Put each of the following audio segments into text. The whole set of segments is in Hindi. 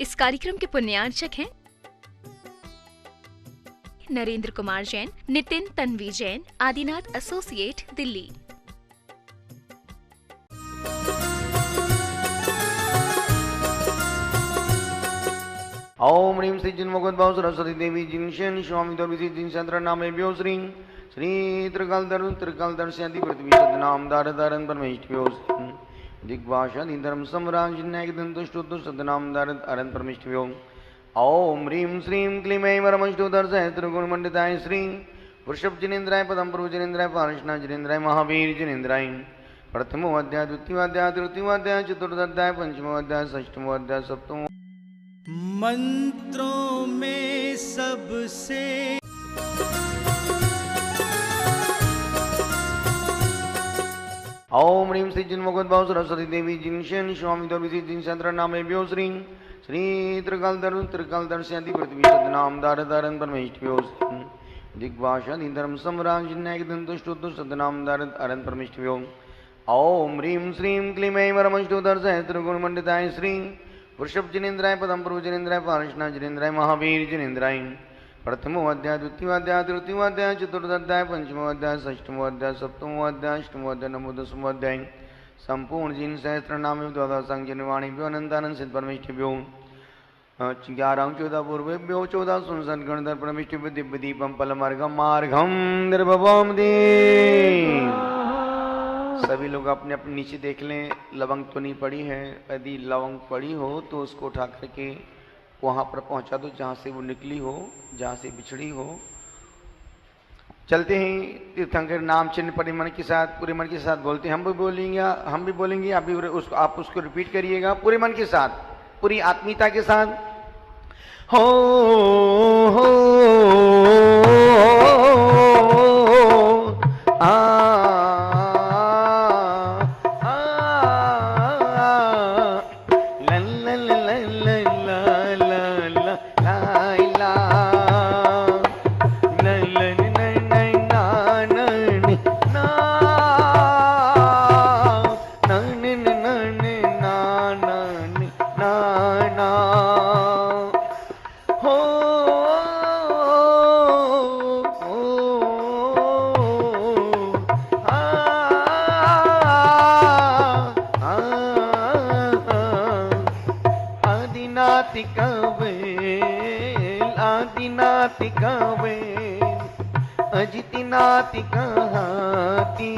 इस कार्यक्रम के पुण्यार्चक हैं नरेंद्र कुमार जैन, नितिन तन्वी जैन, आदिनाथ एसोसिएट, दिल्ली। ओम ह्रीं श्री जिन्मुखोद्भव सरस्वती देवी जिनशन स्वामी दुर्विधि जिन चंद्र नामे व्यो श्री श्री त्रिकाल दर्शयति पृथ्वी सदनाम दार दारन परमेष्ठ्यो दिग्भाषादि धर्म सम्राज जिन्नायक दंतुष्टुतु सदनाम दार अरन परमेष्ठ्यो ओम ह्रीं श्रीं क्लीं ऐं वरमष्टो दर्शयत्र गुणमंडिताय श्री वृषभ जिनेन्द्राय पदम प्रभु जिनेन्द्राय पार्षणा जिनेन्द्राय महावीर जिनेन्द्राय प्रथमो अध्याय द्वितीयो अध्याय तृतीयो अध्याय चतुर्थ अध्याय पंचमो अध्याय षष्ठमो अध्याय सप्तमो। मंत्रों में सबसे ओम ह्रीं श्री जिन्मुखोद्भव सरस्वती देवी जिनशन स्वामी दुर्विधि जिन चंद्र नामे व्यो श्री श्री त्रिकाल दर्शयति पृथ्वी सदनाम दार दारन परमेष्ठ्यो दिग्भाषादि धर्म सम्राज जिन्नायक दंतुष्टुतु सदनाम दार अरन परमेष्ठ्यो ओम ह्रीं श्रीं क्लीं ऐं वरमष्टो दर्शयत्र गुणमंडिताय श्री वृषभ जिनेन्द्राय पदम प्रभु जिनेन्द्राय पार्षणा जिनेन्द्राय महावीर जिनेन्द्राय प्रथमो अध्याय द्वितीयो अध्याय तृतीयो अध्याय चतुर्थ अध्याय पंचमो अध्याय षष्ठमो अध्याय सप्तमो अध्याय अष्टमो अध्याय नवमो दसमो अध्याय संपूर्ण जिन सहस्त्र नाम द्वादश निर्वाणीभ्यो अनंतानंद सिद्ध परमेष्ठिभ्यो 11 14 पूर्वेभ्यो 14 सुनसन गणधर परमेष्ठिभ्यो दिव्य दीपम पलमार्गम मार्गम निर्भवम दे। सभी लोग अपने अपने नीचे देख लें, लवंग तो नहीं पड़ी है। यदि लवंग पड़ी हो तो उसको उठा करके वहाँ पर पहुँचा दो जहाँ से वो निकली हो, जहाँ से बिछड़ी हो। चलते हैं तीर्थंकर नाम चिन्ह पूरे मन के साथ, पूरे मन के साथ बोलते हैं। हम भी बोलेंगे आप उसको रिपीट करिएगा पूरे मन के साथ, पूरी आत्मीयता के साथ। हो अजितिनाति कहाती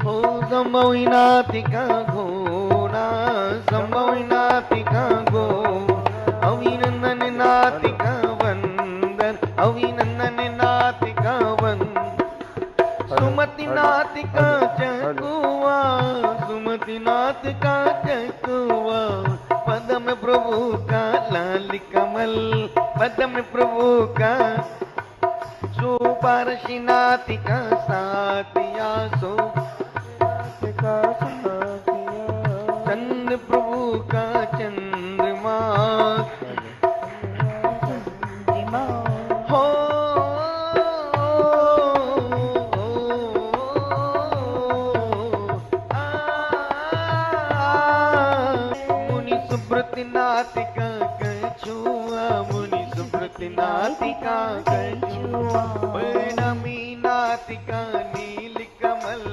हो संभविनाति का घोना संभविनाति का गो अभिनंदन नाति का वंदन अभिनंदन नाति का वंदन सुमति नाति का चकुआ सुमति नाति का चकुआ पदम प्रभु का लाल कमल पदम प्रभु का सुपार्शिनाति का सातिया सो का सातिया चंद्र प्रभु का चंद्रमा हो मुनि सुब्रत नाति का कछुआ मुनि नातिका कछुआ नमी नातिका नील कमल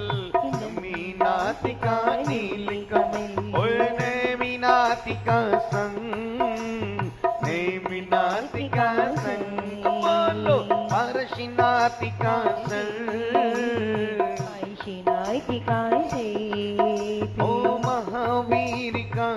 नमी नातिका नील कमल नेमी नातिका संग नेमी नातिका संग बोलो पारशी नातिका संग पारशी नातिका से ओ महावीर का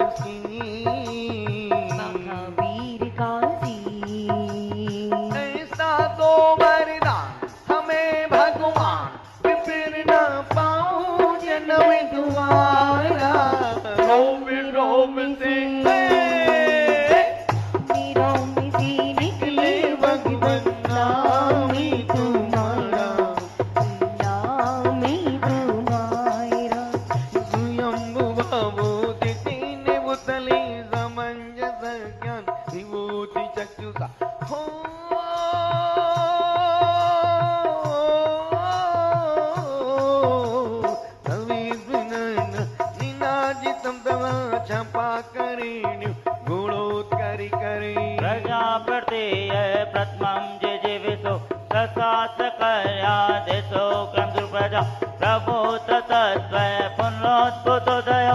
मर्यादितो क्रन्दुर्प्रजा प्रभूत तत्त्वय पुनरोद्भुतोदय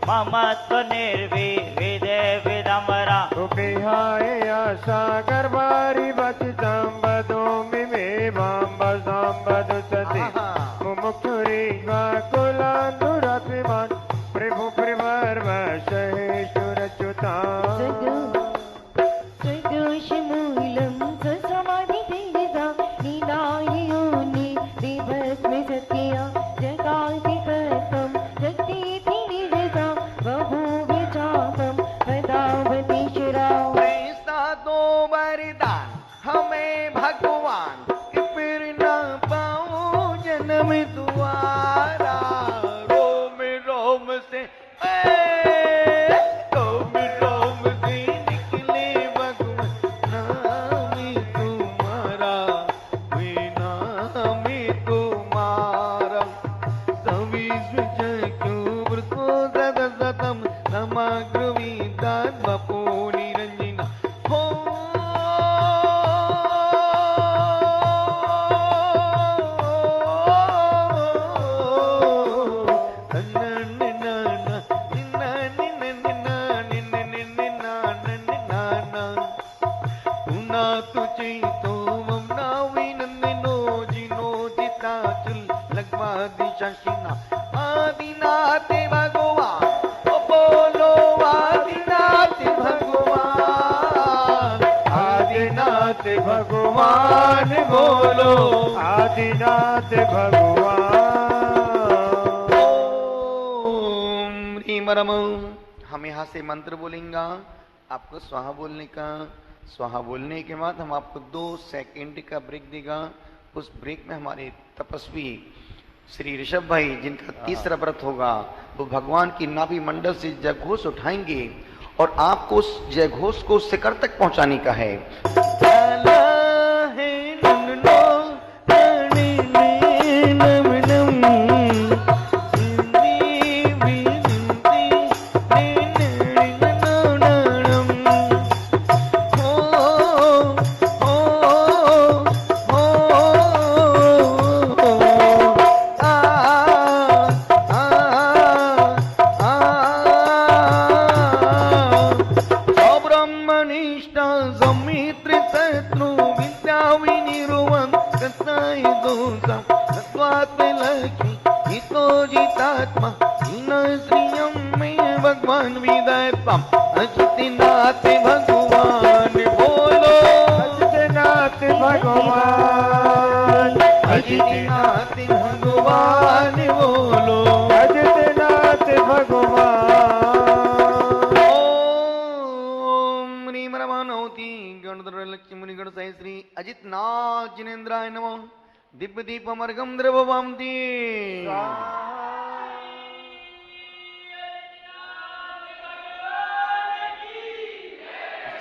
ममत्व निर्विविधे विदम्बरा विहाय आशा गर्भारि वचितं वदोमि मे वाम्बसां वदुसति मुमुक्षुरीवा कुलान्दुरात्मिमान् प्रभु प्रवर्वशहेश्वरच्युताम् सदोषमूलं ससमाधितेजसा लीलायोनि देवस्मि सत्या जगादिकर्तं जगतीति निजसा बभूव चापं वदावतीश्वरा ऐसा दो वरदान हमें भगवान कि फिर ना पाऊं जन्म दुआरा रोम रोम से रोम रोम से निकले भगवान नाम तुम्हारा वे नाम तुम्हारा सविश्व क्यों सततम समग्र विदान बपो निरंजना हो तुझे तो ममना विनंदनो जिनो जिता चुल लगवा दिशा शिना आदिनाथ भगवान ओ बोलो आदिनाथ भगवान आदिनाथ भगवान बोलो आदिनाथ भगवान ओम ह्रीम रम। हम यहाँ से मंत्र बोलेंगे, आपको स्वाहा बोलने का। स्वाहा बोलने के बाद हम आपको 2 सेकंड का ब्रेक देगा। उस ब्रेक में हमारे तपस्वी श्री ऋषभ भाई जिनका तीसरा व्रत होगा वो भगवान की नाभि मंडल से जयघोष उठाएंगे और आपको उस जयघोष को शिखर तक पहुंचाने का है। भगवान विदयत्वम अजितनाथ भगवान बोलो अजितनाथ भगवान अजितनाथ भगवान बोलो अजितनाथ भगवान ओम ह्रीम रमानौति गणधर लक्ष्मी मुनिगण सह श्री अजितनाथ जिनेन्द्राय नमः दिव्य दीपमर्गम द्रववामति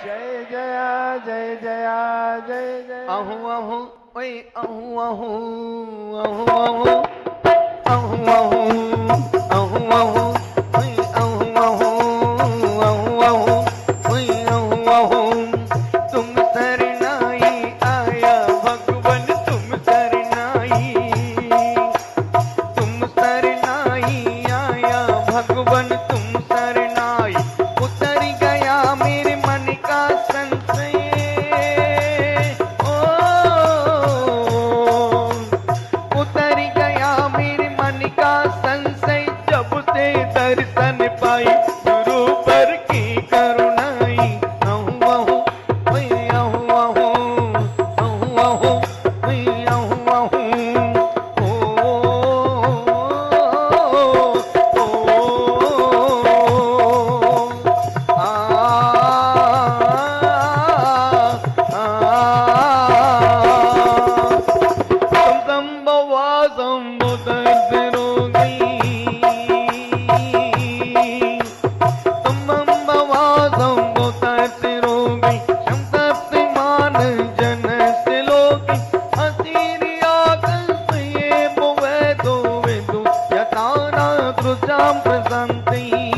जय जया जय जया जय जय आहू आहू ओए आहू आहू आहू आहू आहू आहू आहू आहू ओए आहू आहू आहू आहू ओए आहू आहू तुम शरणाई आया भगवन तुम शरणाई आया भगवन तुम शरणाई उतर गया मेरे मन का संशय उतर गया मेरे मन का संशय जब से दर्शन पाई गुरु पर की करुणाई आहू आहू ओए आहू आहू आहू आहू ओए आहू आहू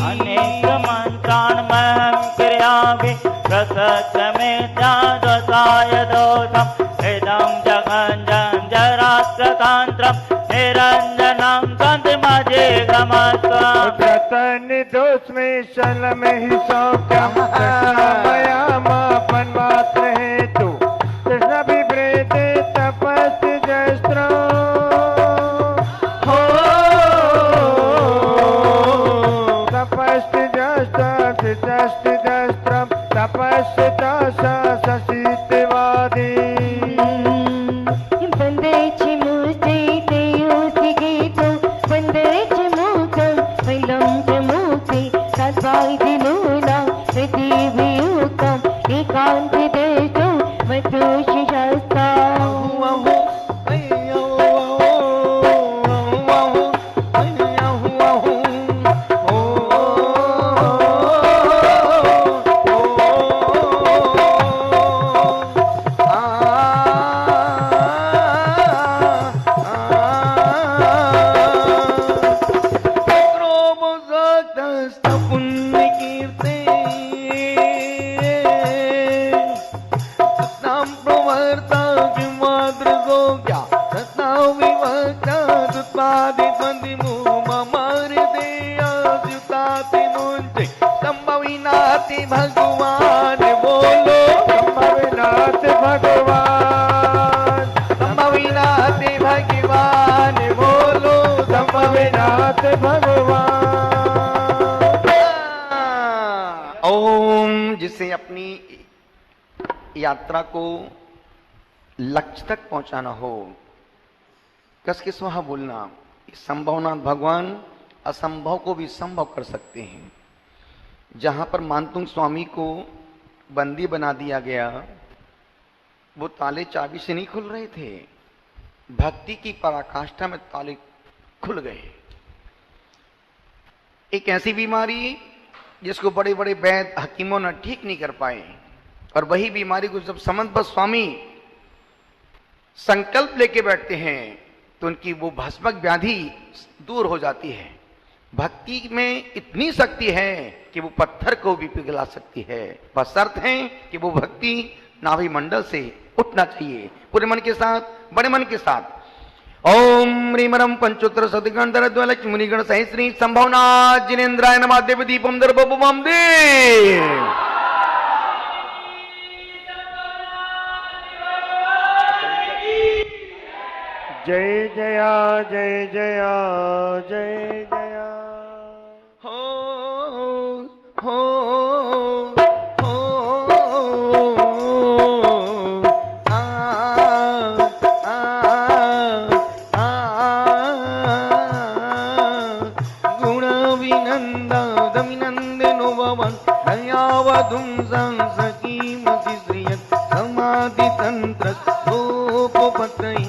अनेक मंत्रान् महं क्रियामि प्रसक्तमे ध्यादसाय दोषम् इदं जगञ्जं जरात् वक्रतान्त्रं निरञ्जनं कान्तिमजीघ्रमत्वम् व्रतनिदोषमे शलमे हि सौख्यं कृष्णमयामापन्मात्र हेतु कृष्णविव्रेते तपस्तिजस्त्रम् हो तपस्तिजस्त्रं तपस्तिजस्त्रं शशित्यवादी वन्दे चिमुष्टे ते योसिगीतं वन्दे चिमुखं वैलं चिमुक्ति तद्वादिनूनां प्रतिभियुक्तम् एकान्तिदेशं मधुशिशस्ताम् भगवान बोलो संभविनाथ भगवान संभविनाथ भगवान बोलो संभविनाथ भगवान। ओम। जिसे अपनी यात्रा को लक्ष्य तक पहुंचाना हो, कस के स्वाहा बोलना। संभवनाथ भगवान असंभव को भी संभव कर सकते हैं। जहां पर मानतुंग स्वामी को बंदी बना दिया गया, वो ताले चाबी से नहीं खुल रहे थे, भक्ति की पराकाष्ठा में ताले खुल गए। एक ऐसी बीमारी जिसको बड़े बड़े वैद्य हकीमों ने ठीक नहीं कर पाए, और वही बीमारी को जब समंत स्वामी संकल्प लेके बैठते हैं तो उनकी वो भस्मक व्याधि दूर हो जाती है। भक्ति में इतनी शक्ति है कि वो पत्थर को भी पिघला सकती है। बस शर्त है कि वो भक्ति नाभि मंडल से उठना चाहिए, पूरे मन के साथ, बड़े मन के साथ। ओम ह्रीमरम पंचोत्तर सदगण लक्ष्मी मुनिगण सहस्री संभवनाथ जिनेन्द्राय नमः देव दीपम दर्पम दे। जय जया जय जया जय जया हो हो हो आ आ आ गुण विनंदमिनंदनो भवन दयावधुं संसकीमति श्रियत् समाधि तंत्र गोपपत्रय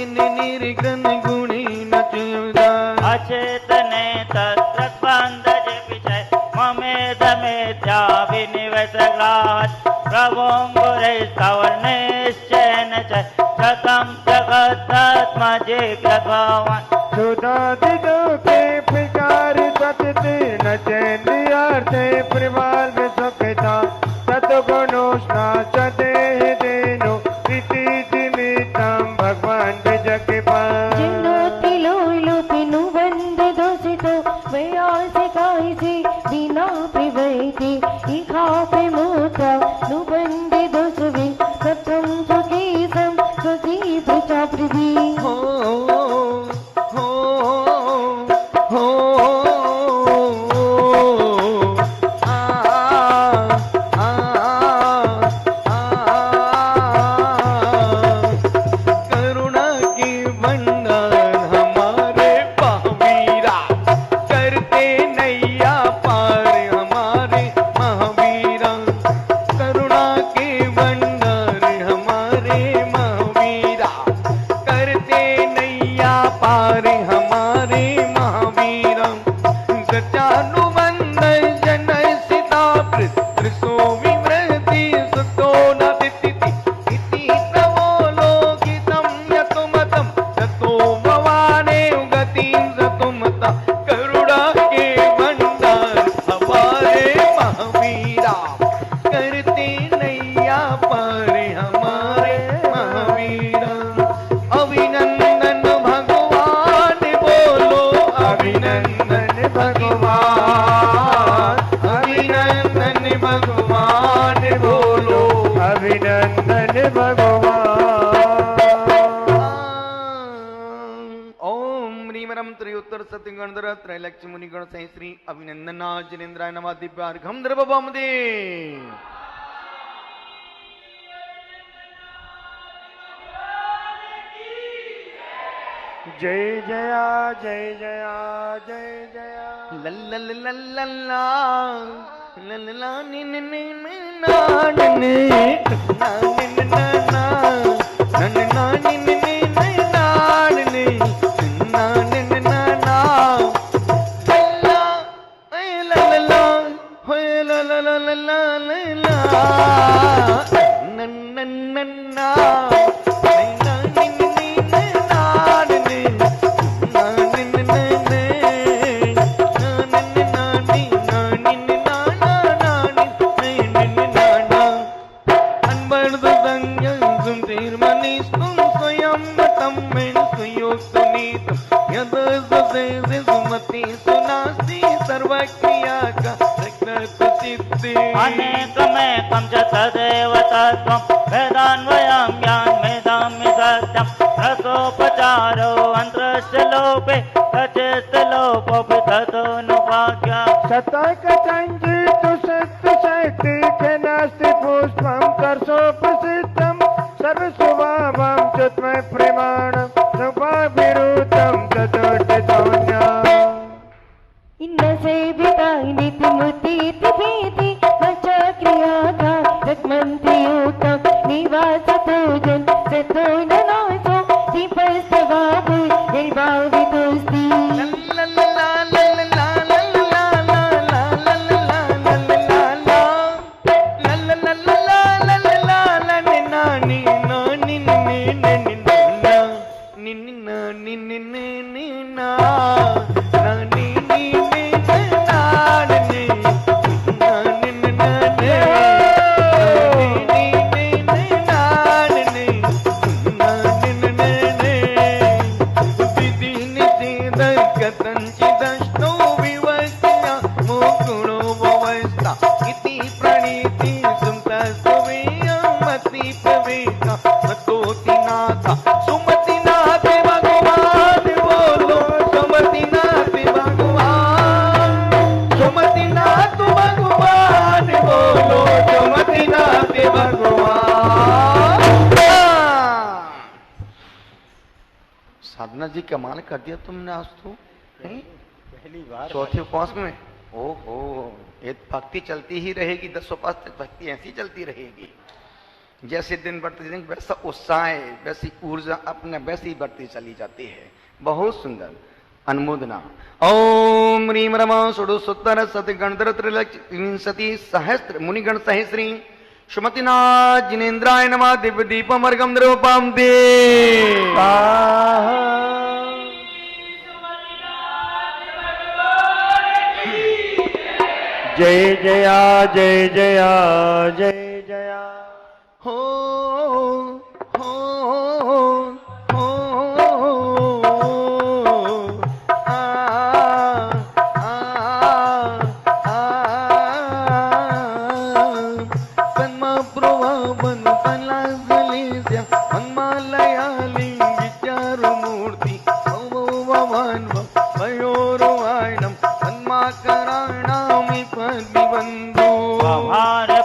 निर्गण गुणेन च्युता अचेतने तत्र बन्धज विषय ममेधमेत्या विनिवसग्राहत् प्रभोङ्गुरे सवर्णेश्चैन च शतं जगत्तत्मजिग्रभवान् सुधादिलोके विचार सतते न चेन्द्रियार्थे परिवार में सुखता सतगुणोष्णा चदेह देनो इति निमित्तं भगवान विजय के पास जिन्नोतिलोलुपिनु वन्दे दोषितो वयासि कायसि विना प्रवैति इखापि मूर्ता नुवन्दे दोषवि सत्रं सुखीसं सुखी प्रचापृथि हो हो हो आ आ करुणा की बंधन हमारे महावीरा करते नैया पार हमारे महावीरा। करुणा के बंधन हमारे महावीरा करते नैया पार हमारे महावीरा। सचानुबंध जन सीता त्रिसो विवृति सुतो न तिथिति इति प्रवोलोकितं यतुमतं सतो भवाने गतिं सतुमता। करुणा के भंडार हमारे महावीरा करते नैया पार हमारे महावीरा। अभिनंदन त्रिपुरम त्रियोत्तर सत्यगणधर त्रैलक्ष्य मुनिगण सह श्री अभिनंदना जिनेन्द्राय नमः दिव्यार्घम द्रवम दे। जय जया जय जया जय जया लल्लल्लल्लल्ला लल्ला नि नि नि ना नि नि ना नि नि ना ना ना नि नि नि ना नि नि ना नि नि ना ना लल्ला ए लल्ला होय लल्ला लल्ला लल्ला नन नन ना अनेकमेकं च तदेव तत्त्वं वेदान्वयं ज्ञानमेधामि सत्यं रसोपचारो अन्त्रस्य लोपे कचित् लोपोऽपि ततोऽनुपाक्या शतकचञ्चित् सत्यशक्ति नास्ति पुष्पं कर्षोपसिद्धं सर्वस्वभावं च त्वं प्रमाणं स्वभाविरुद्धं ततोऽन्यः इन्न सेविता नित्यमुत्थिति भीति मच्चा क्रियाता रक्मन्ति यूतं निवासतो जन सतो ननासो दीपस्तवाभु निर्भावितोऽस्ति साधना जी कमाल कर दिया तुमने आज तो पहली बार चौथे उपवास में। ओहो, ये भक्ति चलती ही रहेगी, 10 उपवास तक भक्ति ऐसी चलती रहेगी। जैसे दिन बढ़ते दिन वैसा उत्साह वैसी ऊर्जा अपने वैसी बढ़ती चली जाती है। बहुत सुंदर अनुमोदना। ओम ह्रीम रमा षोडशोत्तर शतगणधर त्रिलक्ष्मी सहस्त्र मुनिगण सहस्री सुमतिनाथ जिनेन्द्राय नमः दिव्य दीपमर्गम द्रवपाम दे। जय जया जय जया जय जया हो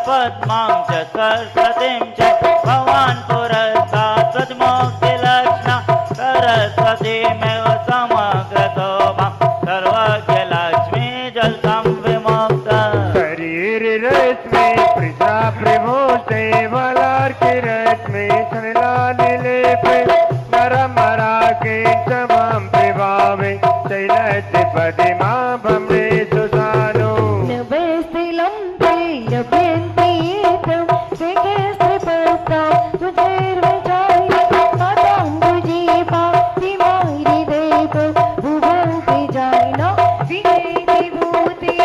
पद्मां च सरस्वतीं च भवान् पुरस्तात् प्रतिमोक्तिलक्ष्णा सरस्वतीमेव समग्रतो मां सर्वज्ञलक्ष्मी जलसंविमुक्ता शरीर रश्मि प्रजा प्रभोते वलार्किरश्मि सलिलानिलेपे नरमराके समां प्रभावे शैलतिपदिमा भम्रे सुसानो नभस्तिलं ते लभ्यन्ते एतं सेकस्त्रपत्ता तुझैर्वचाय पदाम्बुजीपा तिमारिदेव भुवन्ति जायना विजयति भूति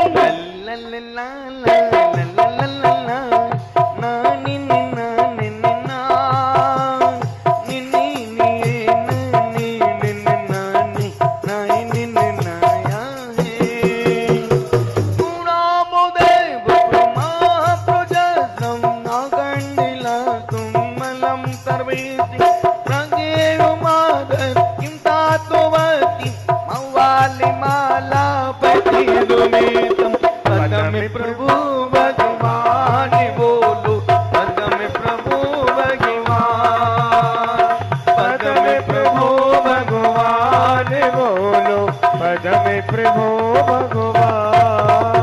सर्वेति प्रगेव मादर किं तातो वति वदमे प्रभो भगवान्।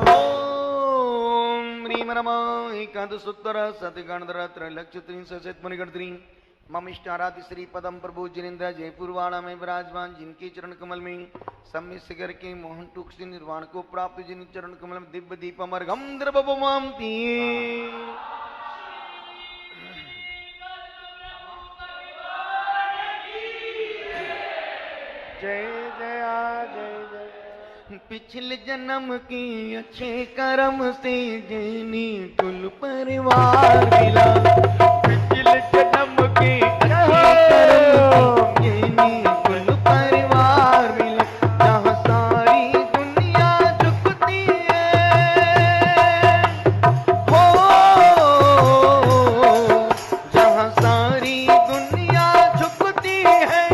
ओम ह्रीं रमा एकादशोत्तर शतगणधर त्रैलक्ष्यत्रिंशत्मनिगणत्री मम इष्टाराधि श्री पदम प्रभु जिनेन्द्र जयपुरवाड़ा में विराजमान जिनके चरण कमल में सम्य शिखर के मोहन टूक से निर्वाण को प्राप्त जिन चरण कमल में दिव्य दीपमर्घम द्रवमामती। जय जया जय जय। पिछले जन्म के अच्छे कर्म से जैनी कुल परिवार मिला। पिछले जन्म के अच्छे कर्म से जैनी कुल परिवार मिला। जहाँ सारी दुनिया झुकती है हो, जहाँ सारी दुनिया झुकती है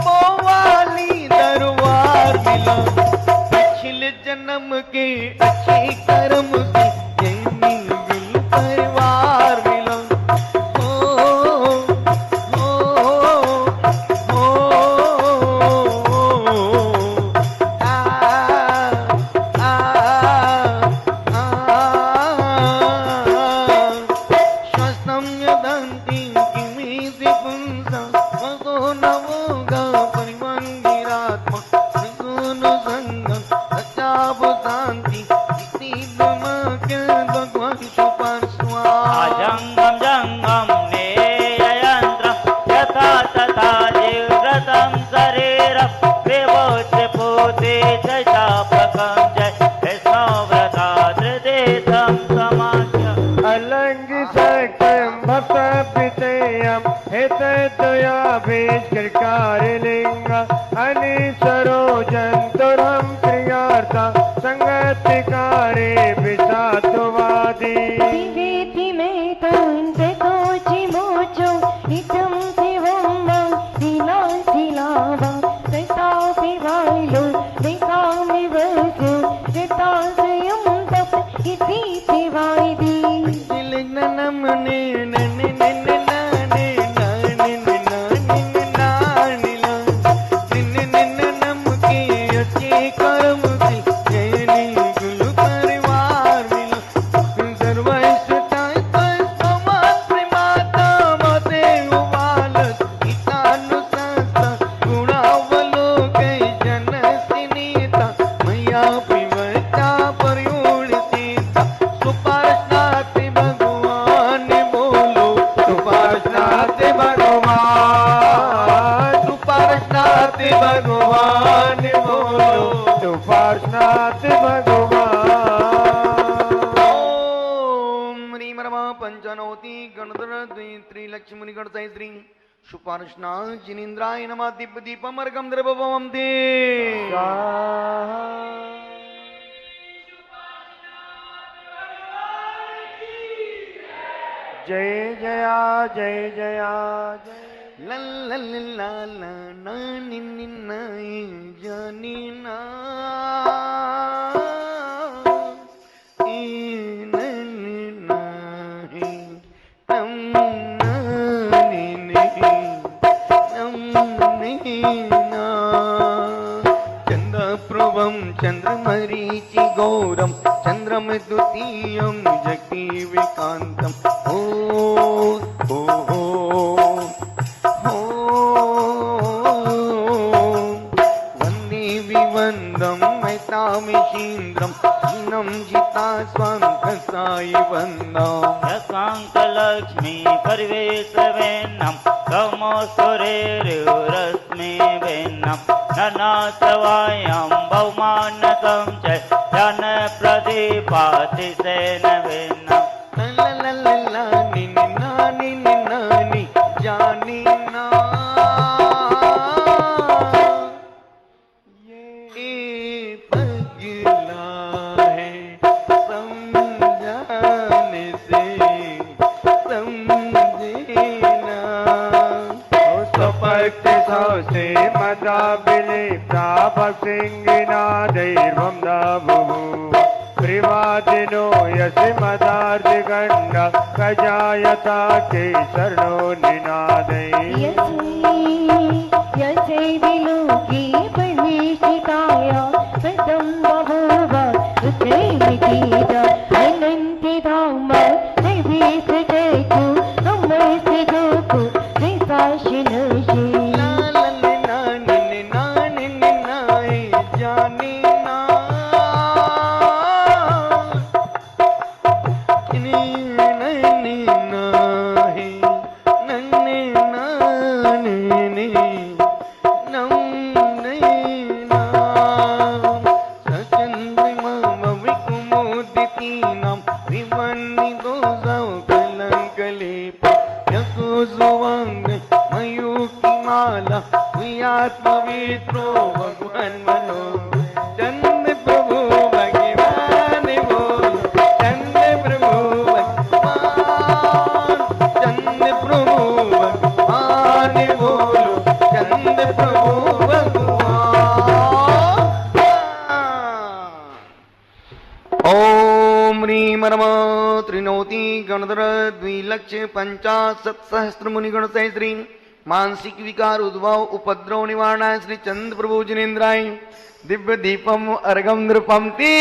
वो वाली दरबार मिला। पिछले जन्म के अच्छे कर्म से जैनी कुल परिवार मिला। हो आ आ श्वस्तम यदन्ति किमिति पुंसा वसो नमोगा परिमन्दिरात्मा निगुण संगम सच्चाप शांति इति ब्रह्मज्ञ भगवान सुपार्श्वा। अजंगम जंगम नेययंत्रम यथा तथा जीवव्रतम शरीरम विभूष पूते चापकम जय वैष्णव्रता त्रिदेशम समाज्य। अलंग सक्तम भक्त पितेयम हितदयाभिष्कृकारिलिंग अनिसरो जंतुरम क्रियार्था संगतिकारे विषादवादी। दिवेति मे तोचि मोचो इदं शिवं वा शिलाशिलावा तथापि वायु वेदामि वसु यथाश्रयं तप इति वायदि। पिछले जन्म ने नने नने नाने नाने नाने नाने नाने नम के अच्छे कर्म से जैनी कुल परिवार मिला। सर्वैश्वता समाज माता मते उबालत इतानुसाता गुणावलोकै जनसिनीता मैया पिबता पर्युणिता। सुपार्श्वनाथ भगवान बोलो सुपार्श्वनाथ भगवान। सुपार्श्वनाथ भगवान बोलो। सुपार्श्वनाथ भगवान। ओम ह्रीं रमा पंचनौति गणधर त्रिलक्ष्मुनिगण श्री सुपार्श्वनाथ जिनेन्द्राय नमः। दिव्य दीपमर्घम द्रवमं दे। स्वाहा। जय जया जय जया जय। ला ला ला ला ला ना नि नि ना ए जानी ना ए ना नि ना हे तम ना नि नि तम नि ना। चंद्रप्रभं चंद्रमरीचि गौरम चंद्रम द्वितीयं जगति विकांतम। ओ ओ ओ वन्दे विवन्दं मैतामिषीन्द्रं हीनं जिता स्वां कसाय वन्दम्। यकाङ्कलक्ष्मी परिवेशवेन्नं कमो सुरेरुरश्मि वेन्नं ननाथवायं बहुमानतं च जनप्रदीपातिशेन वेन्नं। ला ला ला ला नि नि ना नि नि ना नि जानी ना। ये पगला है समझाने से समझेना। स्वपक्ष सौसे मदा विलिप्ता भक्सिंगिना दैर्वं दाभुः। प्रिवादिनो यसि मदार्दिगण्ड कजायता के शरणो निनादै। यसे विलोकी परमेश आत्मवित्रो भगवान मनो चंद्र प्रभु भगवान बोलो चंद्र प्रभु भगवान चंद्र प्रभु भगवान बोलो चंद्र प्रभु भगवान। ओम ह्रीं नम त्रिनोति गणधर द्विलक्ष पंचाशत् सहस्र मुनिगण सहस्री मानसिक विकार उद्भव उपद्रव निवारणाय श्री चंद्र प्रभु जिनेन्द्राय दिव्य दीपम अर्घम नृपम ते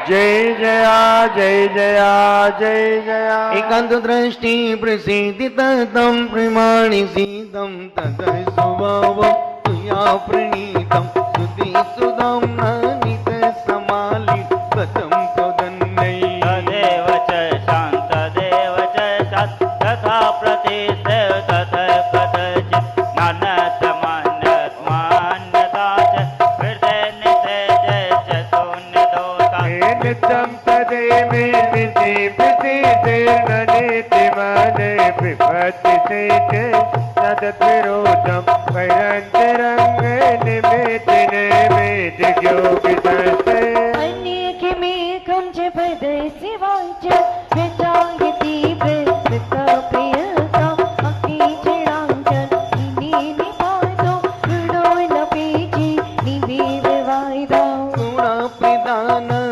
जय जया जय जया जय जया एकांत दृष्टि प्रसिद्धित तम प्रमाणि सीतम तद स्वभाव तुया प्रणीतम सुधि सुदम नित समालि कथम तदेव च शान्त तदेव च सत् तथा प्रतिष्ठित तथा कथचित् नान्यतमान्यता च हृदयनिषेध च शून्यदोषः नित्यं तदेमे विधिर्ननीति मने विपत्ति से तद्विरोधं वैरन्तरङ्ग निमित्तिने मे दिग्योगितस्ते अन्यकिमेकं च पदस्य वाच व्यचायति वृत्तप्रियता अकिचराञ्चन निपातो हृदोनपेचि निवेदवायदा गुणप्रदानमिदं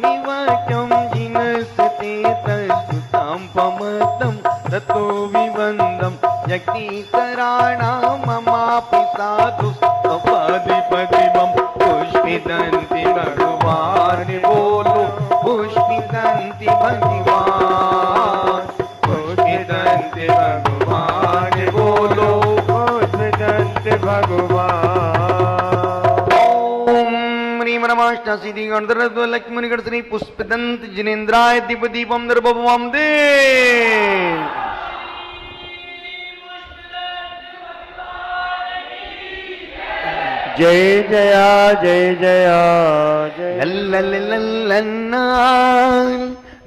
निवाक्यं जिनस्ते तत्सुतां पमतं ततो विवन्दं यज्ञितराणां ममापि साधु अपदिपदिमं पुष्पिदन्ति भगवान् बोलो पुष्पिदन्ति भगवान् पुष्पिदन्ति भगवान् बोलो पुष्पिदन्ति भगवान्। ओम ह्रीं नमाष्टाशीति गणधर लक्ष्मणगण श्री पुष्पिदंत जिनेन्द्राय दीपदीपम निर्भवम दे जय जया जय जया जय लल्लल्लल्लन्ना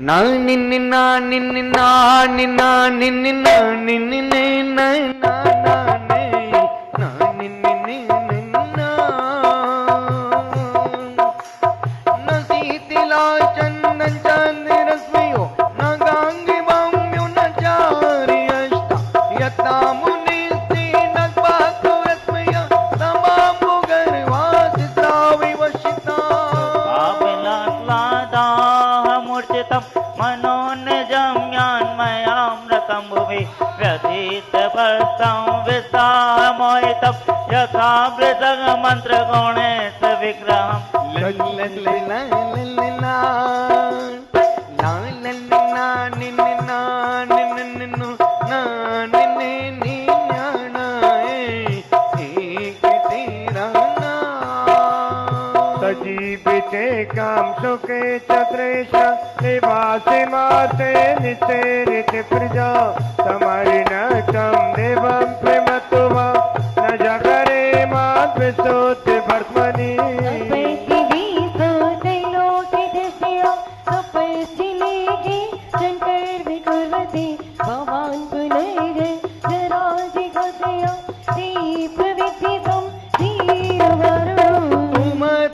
ना निन्नि ना निन्नि ना निन्ना निन्नि ना निन्नि ने ना ना ना ने ना निन्नि ने निन्ना न सीतिला चंदन चंद रश्मियो न गांगी बम्यो न चारि अष्टा यता मुनि नगबाको रश्मिया तमामु गर्वासिता विवशिता मूर्छितं मनोन्नजं ज्ञानमयामृतं भुवि व्यथितपरस्तं विस्तामोहितं यथा मन्त्रगुणेश विग्रहम् सजीविते काम सुखे चक्रेश निवासी माते निचेरित प्रजा समारि न कम देवं प्रेमत्वा न जगरे मात विशोत भर्मनि भवान् पुनः जराजिगतया प्रविधितं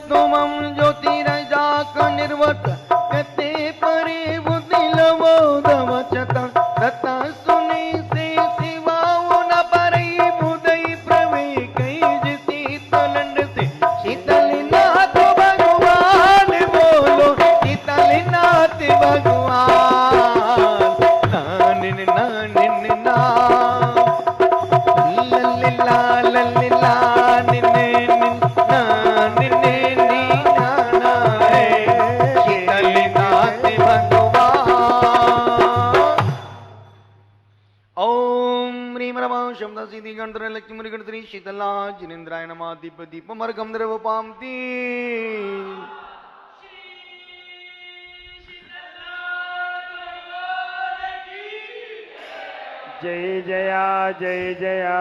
तुमं ज्योतिरजाक निर्वत कते परे बुद्धिलवोदवचत तथा सुने से शिवाओ न परे बुदई प्रवे कई जिसी तलंड से शीतलनाथ भगवान बोलो शीतलनाथ भगवान नानिन नानिन ना लल्लिला लल्लिला निन्ने सिद्धि गणधर लक्ष्मी गणधरी शीतला जिनेन्द्राय नमः दीप दीपम अर्घम द्रवपाम ती जय जया जय जया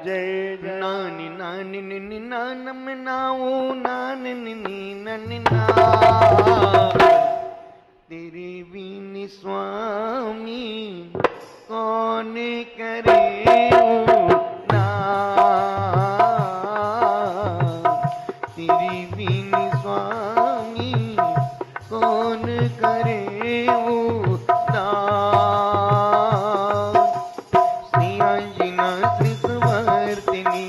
जय जया नानी नानी निनी नानम नाऊ नानी निनी ननी ना तेरे बिन स्वामी कौन करे उद्धार, तेरे बिन स्वामी कौन करे उद्धार। श्री अंजना श्री सुवर्तिनी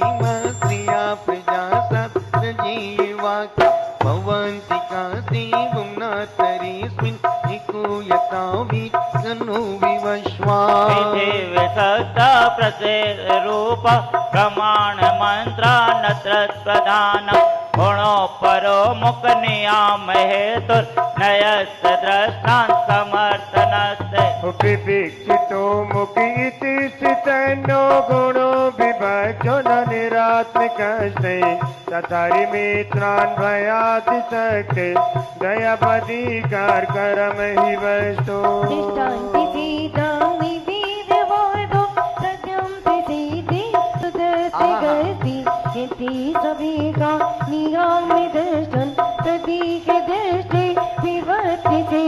श्रिया प्रजा सप्त जीवा भवंतिका देवनाथरीस्मिन् निकुयता विष्णु विवश्वा विसक्ता प्रचेरूप प्रमाण मंत्र नत्र प्रधान गुणो परो मुख नियाम हेतु नयस्य द्रष्टान् समर्थनस्य विवीक्षितो मुखी इति स्थितनो गुणो विभज्यो न निरात्मिकस्ते तथारिमित्रान् भयातिशक्ते दयापदीकार करमहि वस्तु तिष्ठन्ति सीतामि वीर्यवादो सत्यं प्रसीदे सुदस्ति गस्ति यति सवेगा नियामि दर्शन प्रतीक दृष्टि विवर्ति से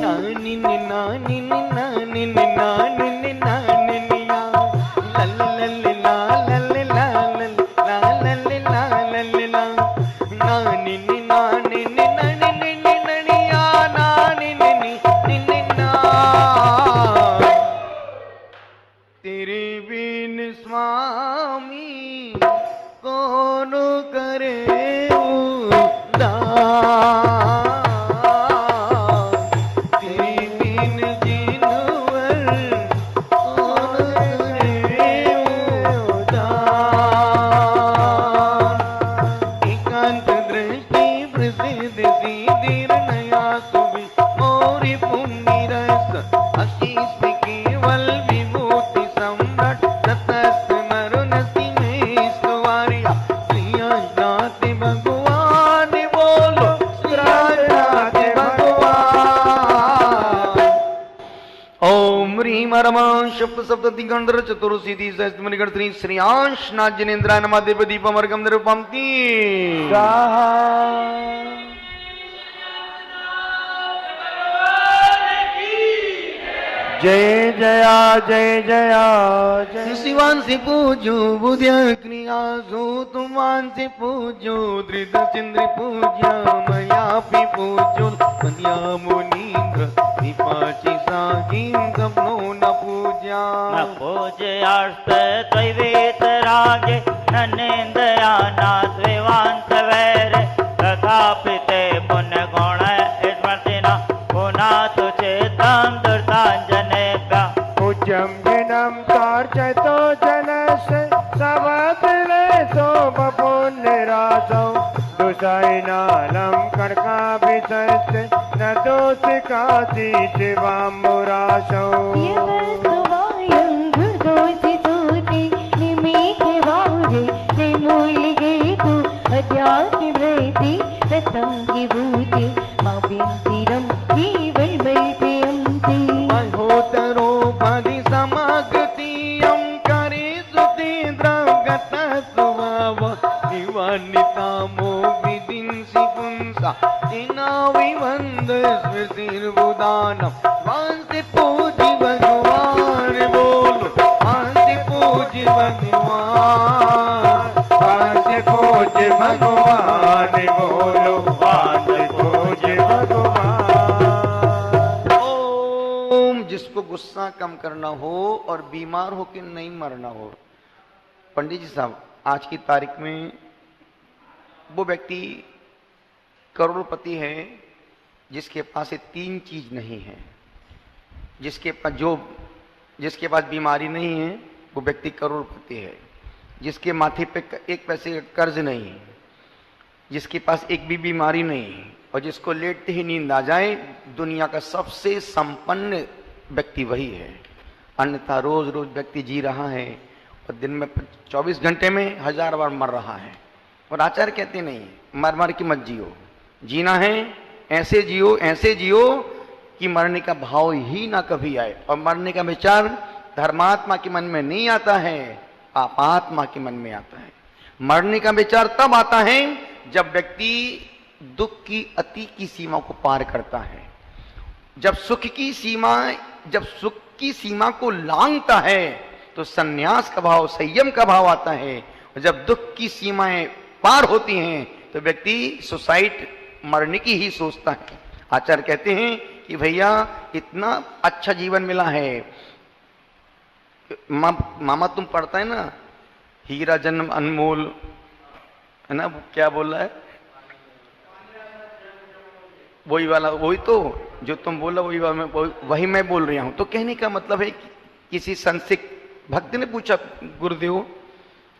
नानि नानि नानि नानि नानि निया लल लल ला लल ला लल ला लल ला लल ला नानि नानि नानि निया नानि निन्ना तेरे बिन स्वामी कौन करे उद्धार, तेरे बिन जिनवर कौन करे उद्धार। एकांत दृष्टि प्रसिद्ध सीधीर नया सुवि मौरी पुण्य रस आशीष में केवल विभूति सम्राट सतत मरुनसी में स्तवारिया श्रीयांशनाथ भगवान बोलो श्रीयांशनाथ भगवान। ओम ह्रीं रमा शब्द सप्तति गंधर्व चतुर्सिद्धि सहस्त्रमणिगण श्री श्रीयांशनाथ जिनेन्द्राय नमः देव दीपमर्गम निरूपमति जय जया जय जया जय शिवान से पूजो बुद्धिया क्रिया सो तुमान से पूजो धृत चंद्र पूज्या मया भी पूजो मनिया मुनीन्द्र विपाची साखीं कपनो न पूज्या न पूजयास्त त्वैवेतरागे न निन्दयाना द्विवान्त वैरे तथापि ते पुण्यगुण स्मृतिना पुनातु चेतं दुर्ताञ्जनेभ्यः पूज्यं जिनं तार्चतो जनस्य सवत्रेशो बपुन्निरासौ दुषैनालं कर्काभिषस्य न दोषिकासि शिवाम्बुरासौ यवस्तुवायं घृतोऽसि सूते निमेखे वाजे त्रिमूलिकेतु अध्यात्मवृत्ति रतं विभूति माविन्तिरं जीवन्मैत्रियन्ति महोत्तरो पदि समागतियं करे सुतीन्द्रं गतस्वभाव निवानितामो विदिंसि पुंसा तेना विवन्द स्मृतिर्बुदानं वांसि पूज्य भगवान बोलो वांसि पूज्य भगवान वांसे पूज्य भगवान बोलो वांसे पूज्य भगवान। ओम जिसको गुस्सा कम करना हो और बीमार होकर नहीं मरना हो। पंडित जी साहब, आज की तारीख में वो व्यक्ति करोड़पति है जिसके पास ये तीन चीज नहीं है। जिसके पास बीमारी नहीं है वो व्यक्ति करोड़पति है। जिसके माथे पे एक पैसे का कर्ज नहीं है, जिसके पास एक भी बीमारी नहीं है और जिसको लेटते ही नींद आ जाए, दुनिया का सबसे संपन्न व्यक्ति वही है। अन्यथा रोज रोज व्यक्ति जी रहा है और दिन में 24 घंटे में 1000 बार मर रहा है। और आचार्य कहते नहीं मर मर के मत जियो, जीना है ऐसे जियो कि मरने का भाव ही ना कभी आए। और मरने का विचार धर्मात्मा के मन में नहीं आता है, पापात्मा के मन में आता है। मरने का विचार तब आता है जब व्यक्ति दुख की अति की सीमा को पार करता है। जब सुख की सीमा को लांघता है तो संन्यास का भाव, संयम का भाव आता है। और जब दुख की सीमाएं पार होती हैं तो व्यक्ति सुसाइड, मरने की ही सोचता है। आचार्य कहते हैं कि भैया इतना अच्छा जीवन मिला है। मामा तुम पढ़ता है ना, हीरा जन्म अनमोल, है ना, क्या बोल रहा है, वही वाला, वही तो जो तुम बोला वही मैं बोल रहा हूं। तो कहने का मतलब है कि किसी संत से भक्त ने पूछा, गुरुदेव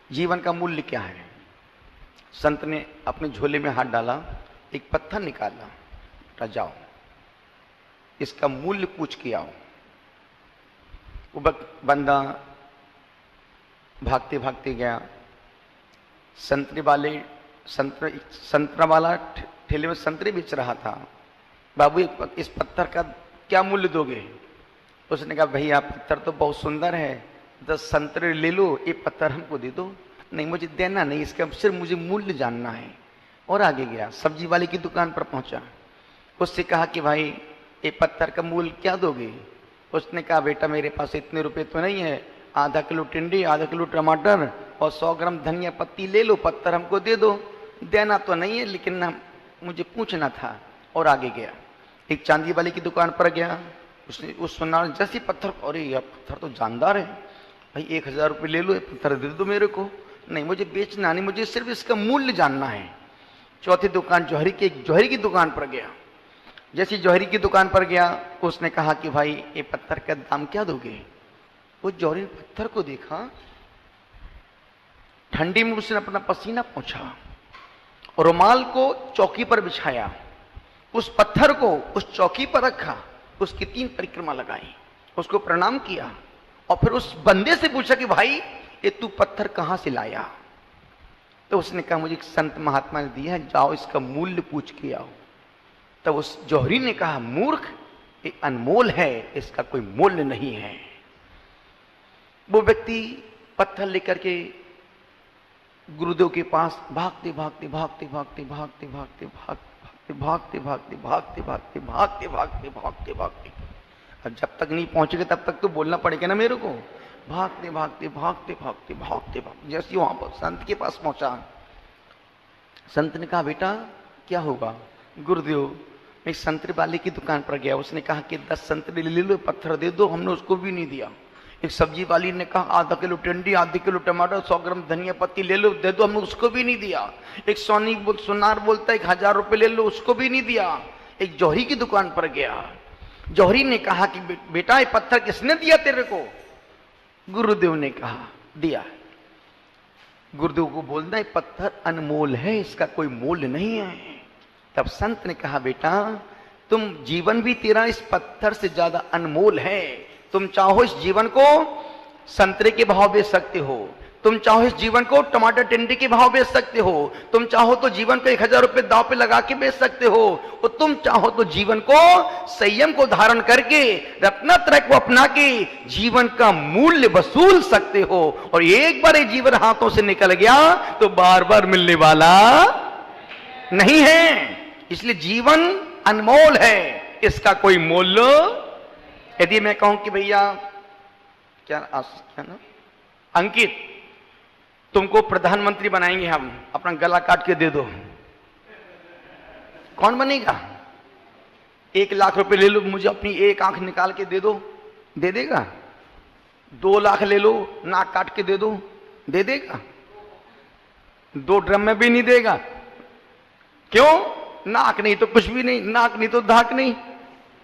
जीवन का मूल्य क्या है? संत ने अपने झोले में हाथ डाला, एक पत्थर निकाला, जाओ इसका मूल्य पूछ के आओ। वो बंदा भागते भागते गया। संतरा वाला ठेले में संतरे बेच रहा था। बाबू इस पत्थर का क्या मूल्य दोगे? उसने कहा भैया पत्थर तो बहुत सुंदर है, 10 संतरे ले लो, ये पत्थर हमको दे दो। नहीं मुझे देना नहीं, इसका सिर्फ मुझे मूल्य जानना है। और आगे गया, सब्जी वाले की दुकान पर पहुंचा। उससे कहा कि भाई ये पत्थर का मूल्य क्या दोगे? उसने कहा बेटा मेरे पास इतने रुपए तो नहीं है, आधा किलो टिंडी, आधा किलो टमाटर और 100 ग्राम धनिया पत्ती ले लो, पत्थर हमको दे दो। देना तो नहीं है लेकिन मुझे पूछना था। और आगे गया, एक चांदी वाले की दुकान पर गया। उसने उस सुनार जैसे पत्थर, अरे यार पत्थर तो जानदार है भाई, 1000 रुपये ले लो, पत्थर दे दो मेरे को। नहीं मुझे बेचना नहीं, मुझे सिर्फ इसका मूल्य जानना है। चौथी दुकान जौहरी की दुकान पर गया। जैसे जौहरी की दुकान पर गया, उसने कहा कि भाई ये पत्थर का दाम क्या दोगे? वो जौहरी ने पत्थर को देखा, ठंडी में उसने अपना पसीना पोंछा, रुमाल को चौकी पर बिछाया, उस पत्थर को उस चौकी पर रखा, उसकी 3 परिक्रमा लगाई, उसको प्रणाम किया और फिर उस बंदे से पूछा कि भाई ये तू पत्थर कहां से लाया? तो उसने कहा मुझे एक संत महात्मा ने दिया है, जाओ इसका मूल्य पूछ के आओ। तब उस जौहरी ने कहा मूर्ख, ये अनमोल है, इसका कोई मूल्य नहीं है। वो व्यक्ति पत्थर लेकर के गुरुदेव के पास भागते भागते भागते भागते भागते भागते भागते भागते भागते भागते भागते भागते भागते भागते भागते, अब जब तक नहीं पहुंचेगा तब तक तो बोलना पड़ेगा ना मेरे को। भागते भागते भागते भागते भागते भागते जैसे वहां पर संत के पास पहुंचा, संत ने कहा बेटा क्या होगा? गुरुदेव मैं संतरे वाले की दुकान पर गया, उसने कहा कि 10 संतरे ले लो, पत्थर दे दो, हमने उसको भी नहीं दिया। एक सब्जी वाली ने कहा आधा किलो टिंडी, आधा किलो टमाटर, 100 ग्राम धनिया पत्ती ले लो, दे दो, हमने उसको भी नहीं दिया। एक सुनार बोलता है 1000 रुपये ले लो, उसको भी नहीं दिया। एक जौहरी की दुकान पर गया, जौहरी ने कहा कि बेटा ये पत्थर किसने दिया तेरे को? गुरुदेव ने कहा दिया। गुरुदेव को बोलना है पत्थर अनमोल है, इसका कोई मूल्य नहीं है। तब संत ने कहा बेटा तुम जीवन भी तेरा इस पत्थर से ज्यादा अनमोल है। तुम चाहो इस जीवन को संतरे के भाव बेच सकते हो, तुम चाहो इस जीवन को टमाटर टिंडी के भाव बेच सकते हो, तुम चाहो तो जीवन को 1000 रुपये दाव पे लगा के बेच सकते हो, और तुम चाहो तो जीवन को संयम को धारण करके रत्नत्रय को अपना के जीवन का मूल्य वसूल सकते हो। और एक बार ये जीवन हाथों से निकल गया तो बार बार मिलने वाला नहीं है। इसलिए जीवन अनमोल है, इसका कोई मूल्य। यदि मैं कहूं कि भैया क्या ना अंकित तुमको प्रधानमंत्री बनाएंगे हम, अपना गला काट के दे दो, कौन बनेगा? 1 लाख रुपए ले लो, मुझे अपनी एक आंख निकाल के दे दो, दे देगा? 2 लाख ले लो, नाक काट के दे दो, दे देगा? 2 ड्रम में भी नहीं देगा। क्यों? नाक नहीं तो कुछ भी नहीं, नाक नहीं तो धाक नहीं,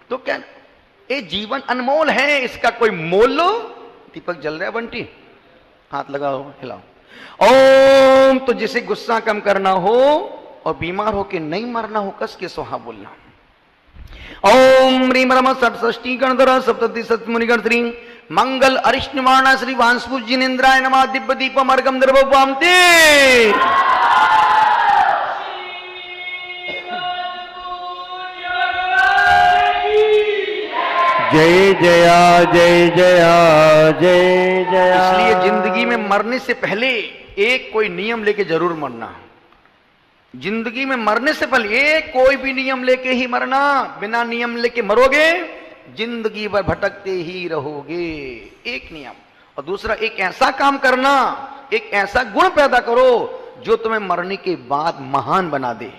तो क्या? ये जीवन अनमोल है, इसका कोई मोल। दीपक जल रहा है बंटी, हाथ लगाओ, हिलाओ। ओम। तो जिसे गुस्सा कम करना हो और बीमार हो के नहीं मरना हो, कस के सोहा बोलना। ओम ह्रीम रम षष्ठी गणधर सप्तति सतमुनिगण श्री मंगल अरिष्टवाणा श्री वांसपु जिनेन्द्राय नमः दिव्य दीपम अर्गम द्रववामते। जय जया जय जया जय जया। इसलिए जिंदगी में मरने से पहले एक कोई नियम लेके जरूर मरना। जिंदगी में मरने से पहले एक कोई भी नियम लेके ही मरना, बिना नियम लेके मरोगे जिंदगी भर भटकते ही रहोगे। एक नियम। और दूसरा, एक ऐसा काम करना, एक ऐसा गुण पैदा करो जो तुम्हें मरने के बाद महान बना दे।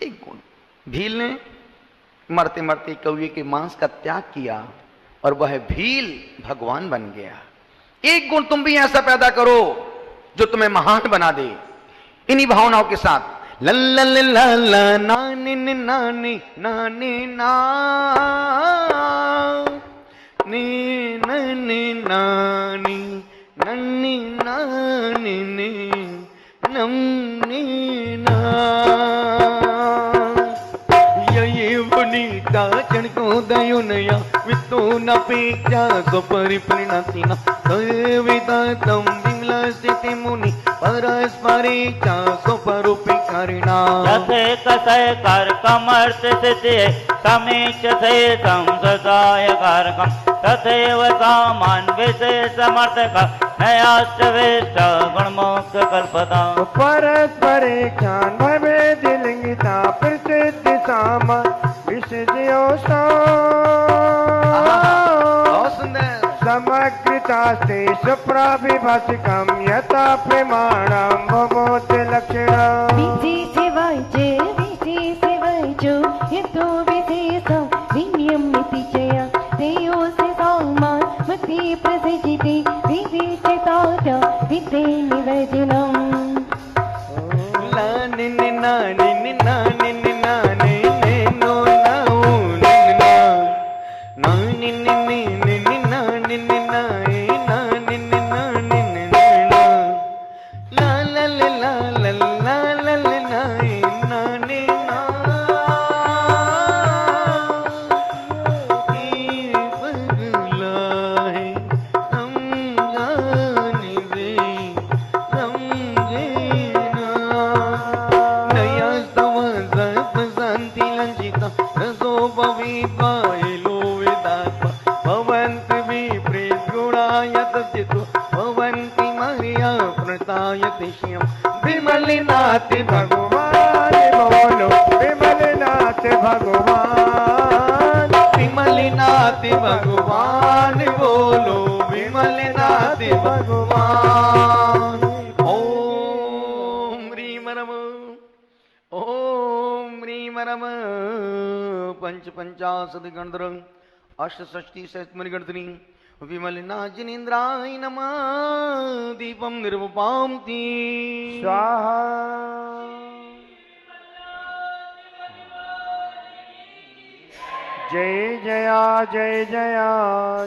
एक गुण। भील ने मरते मरते कौवे के मांस का त्याग किया और वह भील भगवान बन गया। एक गुण तुम भी ऐसा पैदा करो जो तुम्हें महान बना दे। इन्हीं भावनाओं के साथ लल्ला लल्ला नानी नानी नानी ना नी नानी नानी नन्नी नानी नी नन्नी ना ये वनिता चणको दयो नया वितो न पेक्षा स्वपरि परिणति न कविता तम विमला स्थिति मुनि परस्परे चा स्वपरोपिकारिणा यथे कसे कर कमर्थ सिद्धि समीच से संसदाय कारकम तथैव सामान विशेष समर्थक नयाश्च वेष्ट गुणमोक्ष कल्पता परस्परे ज्ञान भवेद लिंगिता प्रसिद्धि सामा विशेषयोस्ता समग्रतास्ते सुप्राभिभाषिकं यथा प्रमाणं भवति लक्षणम् विशेषवाच्यो यतो विशेषं विनियम्यति चया तेयोऽसि सामान्मति प्रसजिते विवेचितात् विद्ये निवेदनम् विमलनाथ भगवान बोलो विमलनाथ भगवान विमलनाथ भगवान बोलो विमलनाथ भगवान। ओम ह्रीं नमः ओम ह्रीं नमः पंच पंचाशद गणधरं अष्टषष्टि सहस्रमणि गणधरी विमलनाथ जिनेन्द्राय नमः दीपम निर्वपान्ति स्वाहा। जय जया जय जया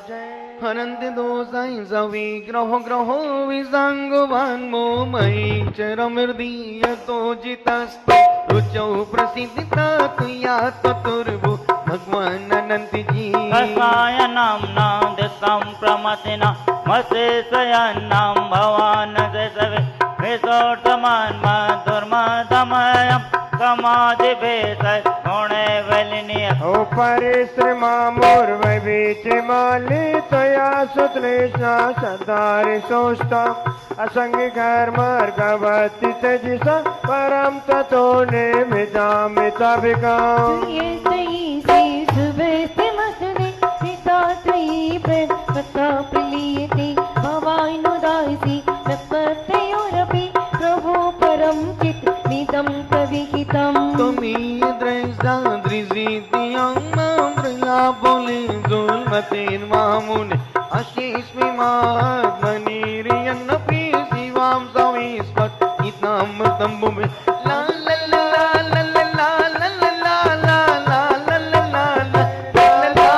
जय हनन्त दोषाय सविग्रह ग्रहो विसंगवान् मोमयि चरमर्दीयतो जितस्तु रुचौ प्रसिद्धितात याततुर्भु भगवान् अनंत जी रसायनं नाम दिशं प्रमथिना मसेशयन्नं भवान् जसवे विसोर्तमन् मधुर्मदमयं समाधिभेषय गुणे वलिनीय ओ परिश्रमामुर्वैवीच माली त्वया सुतृष्णा सदारिशोष्टा असङ्गकर्मर्गवति तजिसा परं ततो निमिदामिताभिकाम् प्रलीयते भवानुदासी नक्तयोरपि प्रभो परं चित्तमिदं तविहितम् तुमीय दृष्टा दृशितियं प्रलापोले जुल्मतेर्मामुने अशेष्मि महात्मनिर्यन्नपि शिवां सविस्पत् इतामृतं भूमि ला ला ला ला ला ला ला ला ला ला ला ला ला ला ला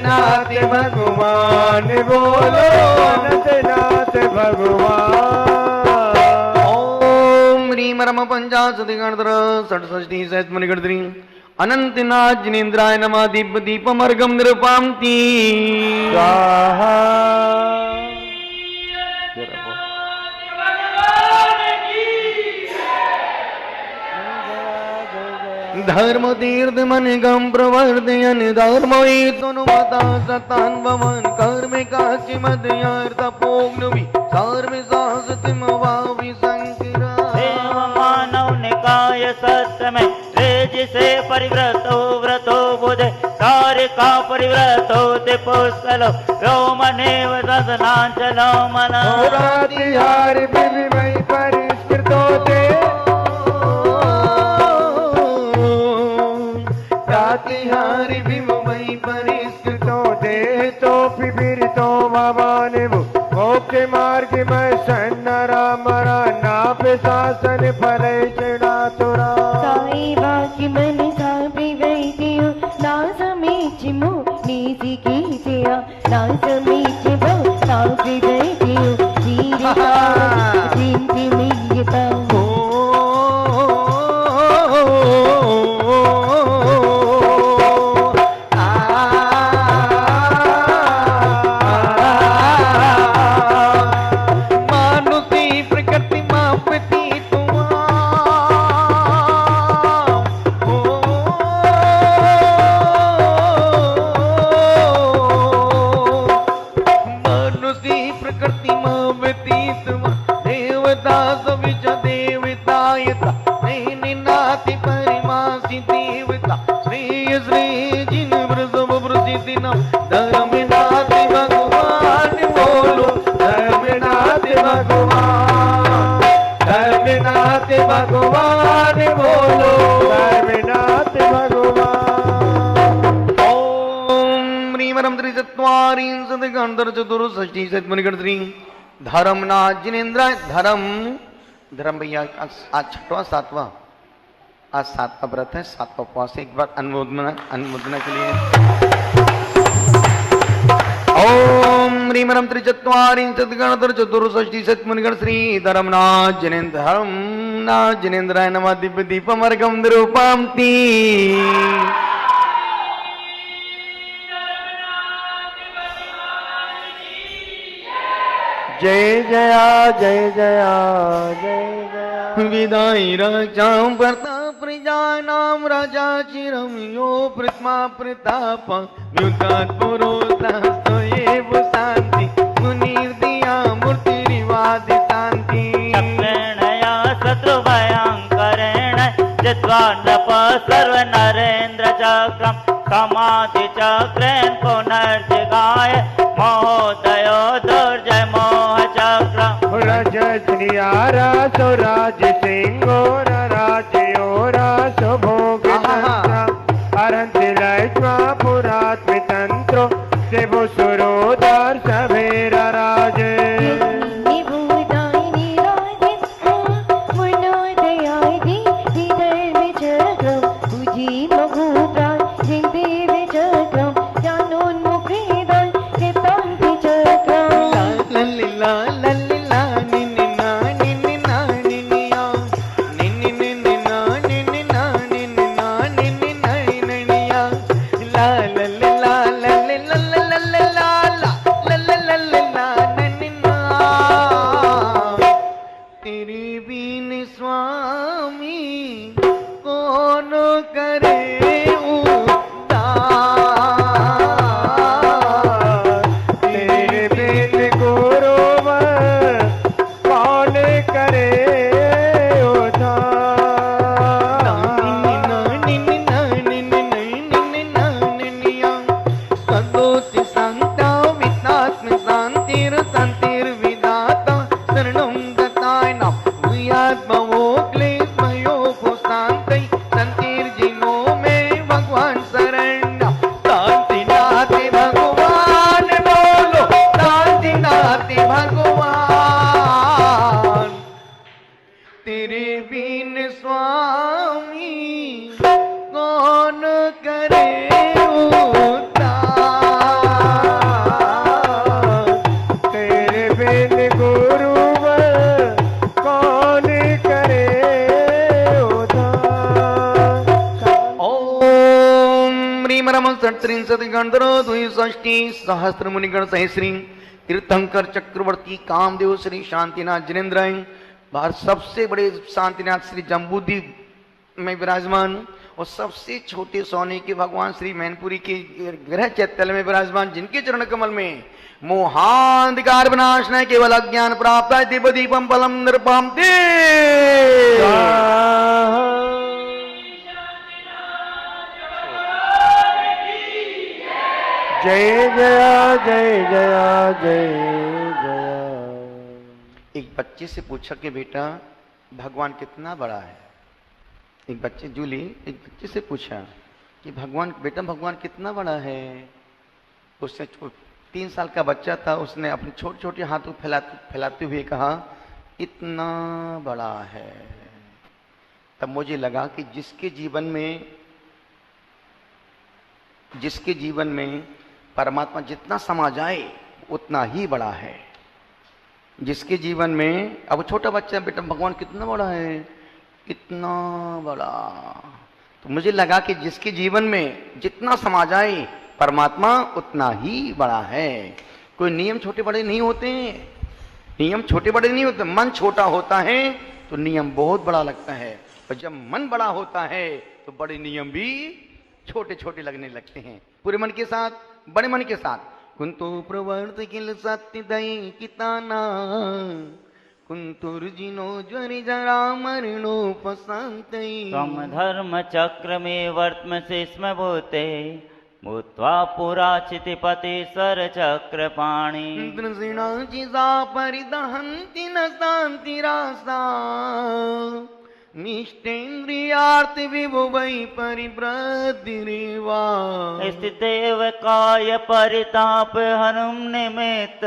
नाथ भगवान बोलो, नाथ भगवान। ओम ह्रीं रम पंचाशति गणधर षट्षष्टि सहित मणिगणधरी अनंतनाथ जिनेन्द्राय नमः। दीप दीपमर्गम निरुपांति स्वाहा। धर्म तीर्थ मन गम प्रवर्तयन धर्म तनुमता सतान भवन कर्म काचि मदयार्थ पोग्नवि सर्व साहसतिम वावि संकिरा देव मानव निकाय सत्य में जिसे परिव्रतो व्रतो बुधे कार्य का परिव्रतो ते पुष्कलो व्योमनेव दशनांचलो मनो रातिहार विविमय परिष्कृतो ते रातिहार विविमय परिष्कृतो ते तो पिबीरितो भवानेव मोक्ष मार्ग में सन्नरा मरा नापे शासन फले चढ़ा तुरा साई वाक्य मन साबी वैद्यो ना समीचिमो नीति कीजिया ना समीचिमो साबी वैद्यो जीविता जिंदगी मियता भगवान बोलो, धर्मनाथ भगवान। ओम ह्रीं रम त्रिचत्वारिंशत् गणधर चतुर्षष्टि सहित मणिगणधरी धर्मनाथ जिनेन्द्राय धर्म भैया आज छठवां सातवां आज सातवां व्रत है, सातवां उपवास है। एक बार अनुमोदना के लिए ओम ह्रीं रम त्रिचत्वारिंशत् गणधर चतुर्षष्टि सहित मणिगण श्री धर्मनाथ जिनेन्द्राय नमः। दिव्य दीपमर्गम निरूपांति जय जया जय जया जय जया विदाई रक्षां प्रताप प्रजानां राजा चिरं यो प्रथमा प्रताप व्युतात् पुरोतस्त्वयेव शान्ति मुनिर्दिया मूर्तिरिवादि शान्ति चक्रेणया शत्रुभयङ्करेण जित्वा नृप सर्वनरेन्द्र चक्रं समाधिचक्रेण पुनर्जिगाय महोदयो दुर्जय मोहचक्रम् रजस्रियारासो राज सिंहो राजयो रासो भोग हरन्ति लक्ष्मा पुरात्मितन्त्रो देवो सुरोदार सभेर राजे सतिगणधरो द्विषष्टि सहस्त्र मुनिगण सहस्री तीर्थंकर चक्रवर्ती कामदेव श्री शांतिनाथ जिनेन्द्र भारत सबसे बड़े शांतिनाथ श्री जम्बूद्वीप में विराजमान और सबसे छोटे सोने के भगवान श्री मैनपुरी के ग्रह चैतन्य में विराजमान, जिनके चरण कमल में मोहांधकार विनाशनाय केवल अज्ञान प्राप्त है दिव्य दीपम फलम निरपम ते। जय जया जय जया जय जया। एक बच्चे से पूछा कि बेटा भगवान कितना बड़ा है। एक बच्चे जूली एक बच्चे से पूछा कि भगवान बेटा भगवान कितना बड़ा है। उसने 3 साल का बच्चा था, उसने अपने छोटे छोटे हाथों फैलाते हुए कहा इतना बड़ा है। तब मुझे लगा कि जिसके जीवन में परमात्मा जितना समा जाए उतना ही बड़ा है। जिसके जीवन में, अब छोटा बच्चा बेटा भगवान कितना बड़ा है, इतना बड़ा। तो मुझे लगा कि जिसके जीवन में जितना समा जाए परमात्मा उतना ही बड़ा है। कोई नियम छोटे बड़े नहीं होते हैं, नियम छोटे बड़े नहीं होते। मन छोटा होता है तो नियम बहुत बड़ा लगता है, और जब मन बड़ा होता है तो बड़े नियम भी छोटे छोटे लगने लगते हैं। पूरे मन के साथ, बड़े मन के साथ। कुंतु प्रवर्त किल सत्य दई किताना कुंतुर्जिनो ज्वरि जरा मरणो पसंतई त्वम धर्म चक्र में वर्तमसि स्म भूते भूत्वा पुरा चितिपति सर चक्र पाणी दृषिणा चिजा परिदहन्ति न शान्तिरासा निष्ठेन्द्रियार्थ विभुवै परिवृद्धिरेवा स्थितेव काय परिताप हनुम निमित्त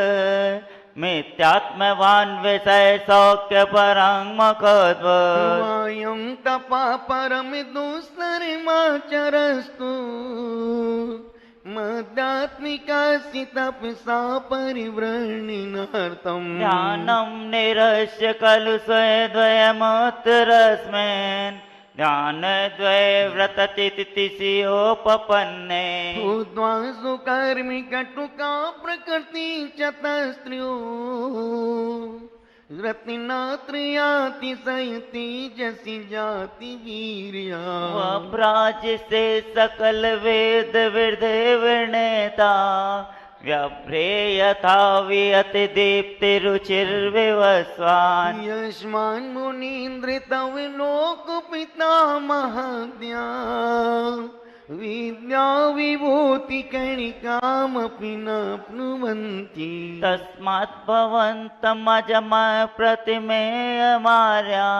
मिथ्यात्मवान् विषय सौख्य परं मखद्वयं तपा परम दुस्तरमाचरस्तु मदात्मिका तपसा परिवृणिनार्थम् ध्यानं निरस्य खलु स्वद्वयमुत्तरस्मिन् ध्यानद्वये व्रतति तिथियोपपन्ने उद्वासु कर्मि कटुका प्रकृति चतस्त्र्यो रत्नात्रयाति सयति जसि जाति वीर्या वभ्राज से सकल वेद विदे विनेता व्यभ्रे यथा वियति दीप्तिरुचिर्विवस्वान् यस्मान् मुनीन्द्र तव लोक पितामहद्या विद्या विभूति कणिकामपि नाप्नुवन्ति तस्मात् भवन्तमजमय प्रतिमेयमार्या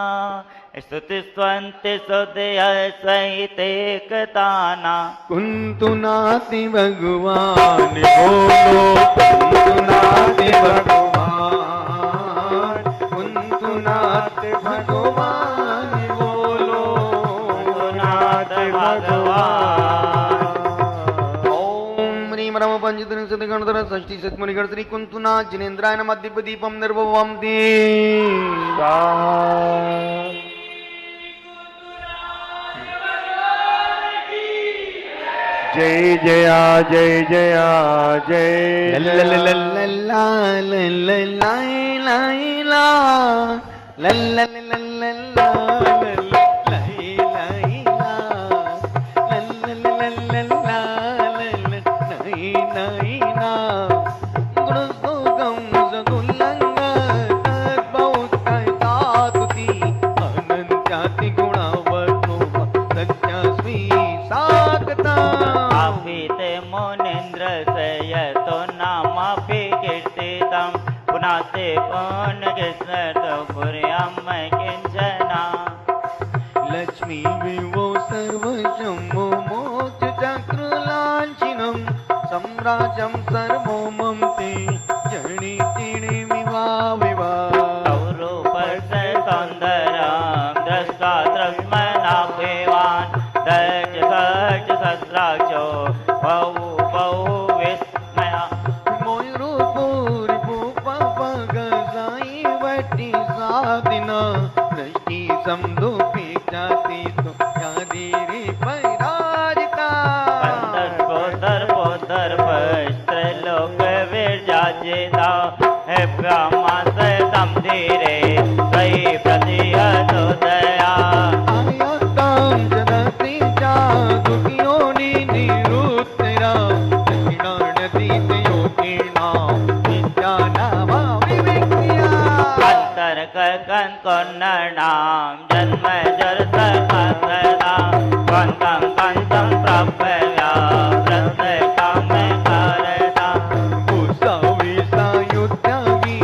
स्तुतिस्त्वन्ति सुदय सहितेकताना कुन्तु नाति भगवान बोलो कुन्तु नाति भगवान कुन्तु नाति भगवान बोलो कुन्तु नाति भगवान। ओम ह्रीं रम पंचत्रिंशत् गणधर षष्ठी शतमुनिगण श्री कुन्तुनाथ जिनेन्द्राय नमः दिव्य दीपम निर्भवं दे जय जया जय जया जय ला ला ला ला ला ला ला ला ला पुनाते पौन किंचना लक्ष्मी विवो सर्वशंभो मोक्ष चक्र लांछिनम सम्राजं सर्वोमं ते जनि तिणे विवा रूपस्य सौन्दर्यं दृष्ट्वा द्रष्मनाभेवान् दश सहज सहस्राक्षो बहु बहु विस्मया दृष्टि समदो जाती तो यादी रे पैराजता सर्वो दर्प त्रैलोक विराजिता हे ब्रह्मा सतम धीरे कई प्रतिहतोदया आयतां जगति चा दुखियोनि निरुत्तरा दक्षिणानतीत योगिनां विद्यानामा विविक्त्या अंतर्कं कन्ननां जन्म जर सकसदा कंतं कंतं प्राप्या प्रत्येकं कारता कुसविसायुत्यागी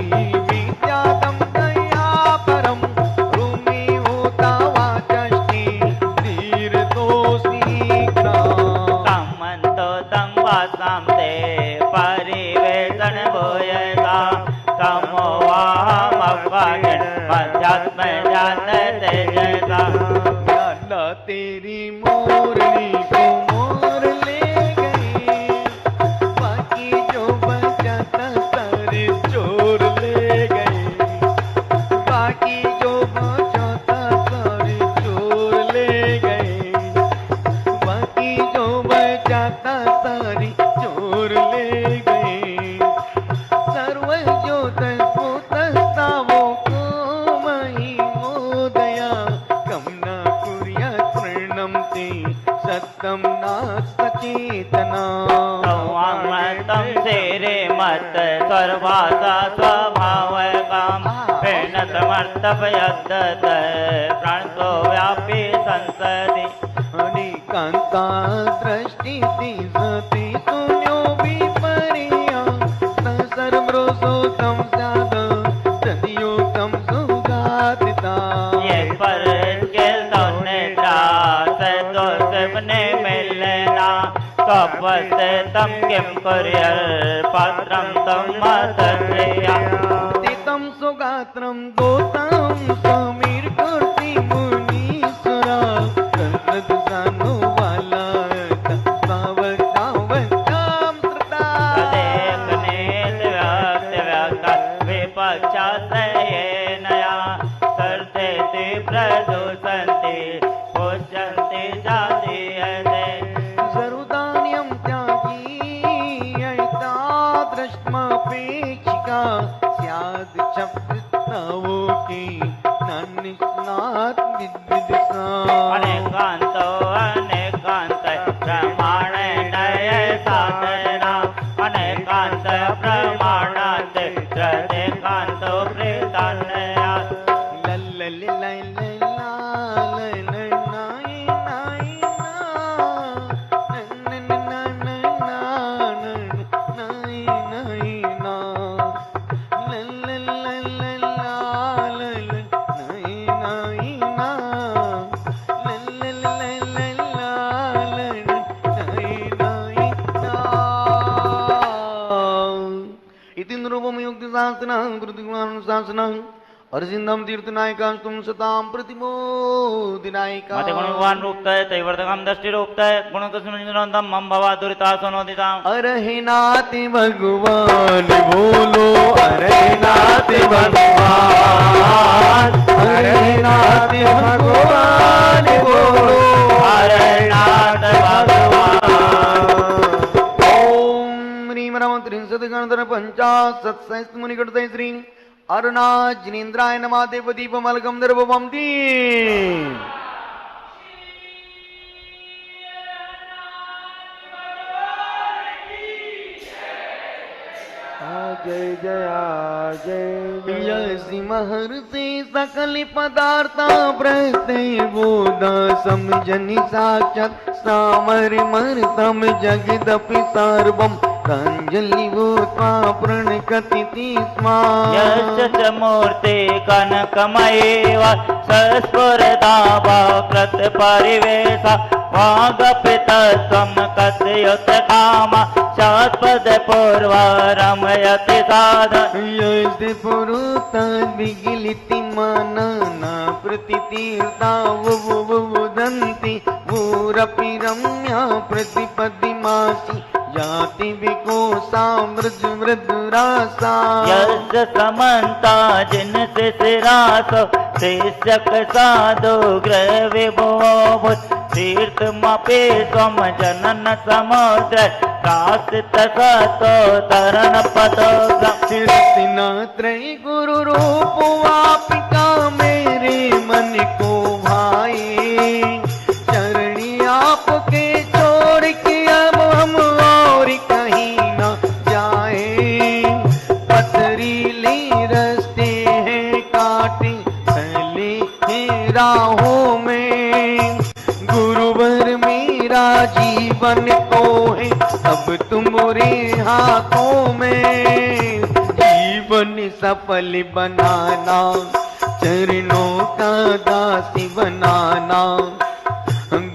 विद्यातं दया परं रूमि होता वाचष्टि धीरतोऽस्मीग्रा सम्मन्तो तं वासां ते परिवेषण भूयसा तमो वाहमवागन् मध्यात्म जानते जैसा याला तेरी मोरनी को मोर ले गई बाकी जो बचा था सारे चोर ले गए बाकी जो बचा था सारे चोर ले गए बाकी जो बचा था सारे चोर ले गए सर्व ज्योतस्फुतस्तावो को मही मोदया कमना कुर्या स्मरणं ते सत्यं नास्तेतना संवामतं सेरे मत सर्वासा स्वभावकाम प्रणतमर्थपयद्दत प्राणतो व्यापी संसदि अनेकांता दृष्टि सती सुन्यो विपर्या न सर्वरोसो तं स्याद सदियो तं सुगातिता ये पर केल निद्रा सतो सबने मिलना तपस्ते तम किम कुर्यः पात्रं तं मतक्रिया तितं सुगात्रं दोतं समीर कुर्ति मुनीश्वरा तद्दसानो वाला सावकावकां श्रुता विपक्षाश्रयेनया सर्जेति प्रदूषन्ति पूज्यन्ति जातीयते सर्वदान्यं त्यागी ऐतादृशमपेक्षिका स्याद् क्षपितवो की नन्निस्नात् विद्विदिशा अनेकान्तो अनेकान्त प्रमाणेन साधना अनेकान्त प्रमाणात् तदेकान्तो प्रीतान्या शासनं अर्जिन्दं तीर्थनायकास्तुं सतां प्रतिमोदिनायिका मते गुणवान रूपतय तैवर्तकं दष्टिरूपतय गुणकस्मिन्नोदं मम भवा दुरितासनोदितां अरे नाथ भगवान बोलो अरे नाथ भगवान अरे नाथ भगवान बोलो अरे नाथ भगवान ओम ह्रीं रम त्रिंशत् गणधर पंचाशत् सहस्र मुनिकटतय श्री अरुणाजिनेन्द्राय नमः देवदीपमलकं दर्भवं दी जय जया जय यसी महर्षि सकल पदार्था प्रत्यय बोधा समझनि साक्षात् सामरिमर्तम जगदपि सर्वं प्राञ्जलि भूत्वा प्रणकति स्म यस्य च मूर्ते कनकमयेव सस्फुरता वक्रत परिवेशा वागपि तत्त्वं कथयत काम शाश्वत पूर्व रमयति साधन यस्य पुरुतद्विगिलिति मनना प्रतितीर्था वुवुवुदन्ति भूरपि रम्या प्रतिपदिमासि जाति विकोसा मृद मृदुरासा यस्य समन्ता जिनसे सिरासो शिष्यक साधु गृह विभो तीर्थमपि स्वम जनन समुद्र प्रासित सतो तरण पतो रत्नात्रय गुरु रूप वापिका मेरे मन को भाए चरणी आपके छोड़ के अब हम और कहीं न जाए पथरीले रास्ते हैं काटे चले हैं राहों में गुरुवर मेरा जीवन तो है अब तुम्हारे हाथों में जीवन सफल बनाना चरणों का दासी बनाना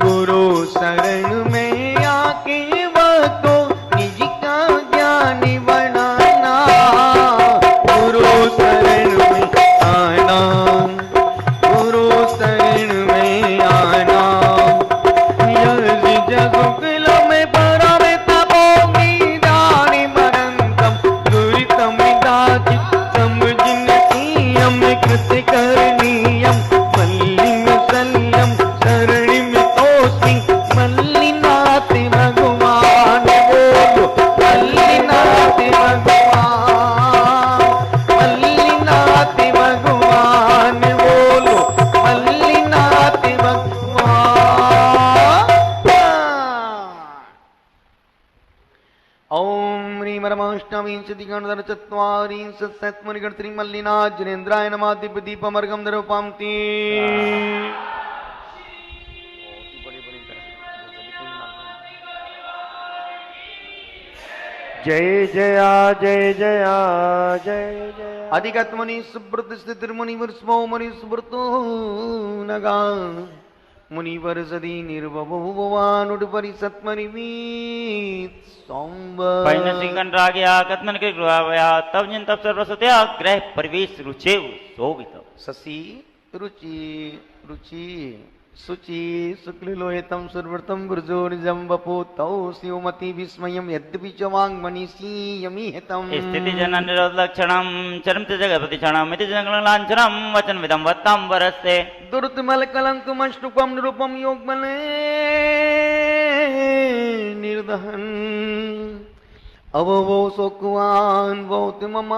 गुरु शरण में आके वह तो निज का ज्ञानी बनाना गुरु शरण में आना गुरु शरण में आना जगुकुल में परावे तपोगी दानी मरंतम दुरितम दाचि समझिन तीयम कृत करणीयम मल्लिम सल्यम शरणिम तोस्मि मल्लिनाथ भगवान बोलो मल्लिनाथ भगवान मल्लिनाथ भगवान बोलो मल्लिनाथ भगवान। ओम ह्रीं परमाष्टविंशतिगणधरचत्वारिंशत्सत्मनिगणत्री मल्लिनाथ जनेन्द्राय नमः दिव्य दीपमर्गम दरोपांति। जय जया जय जया जय जया अधिगतमनि सुब्रत स्थितिर्मुनिवर स्मो मुनि सुब्रतो नगा मुनिवर सदी निर्भवो भवानुडपरि सत्मनिमीत सोमवार पैनसिकन रागया कथमन के गृहवया तब जिन तब सर्वसत्या ग्रह प्रवेश रुचेव शोभित शशि रुचि रुचि शुचि शुक्ललोहितं सुरवृतं गुर्जोर्जं वपोतौ शिवमति विस्मयं यद्यपि च वाङ्मनीषीयमिहितम् स्थिति जन निरोध लक्षणम चरमते जगपति क्षणम इति जंगल लांछनम वचन विदम वत्ताम वरस्ते दुर्तमल कलंकमष्टुकं निरूपं योगबले निर्दहन अववो शोकवान् भवति मम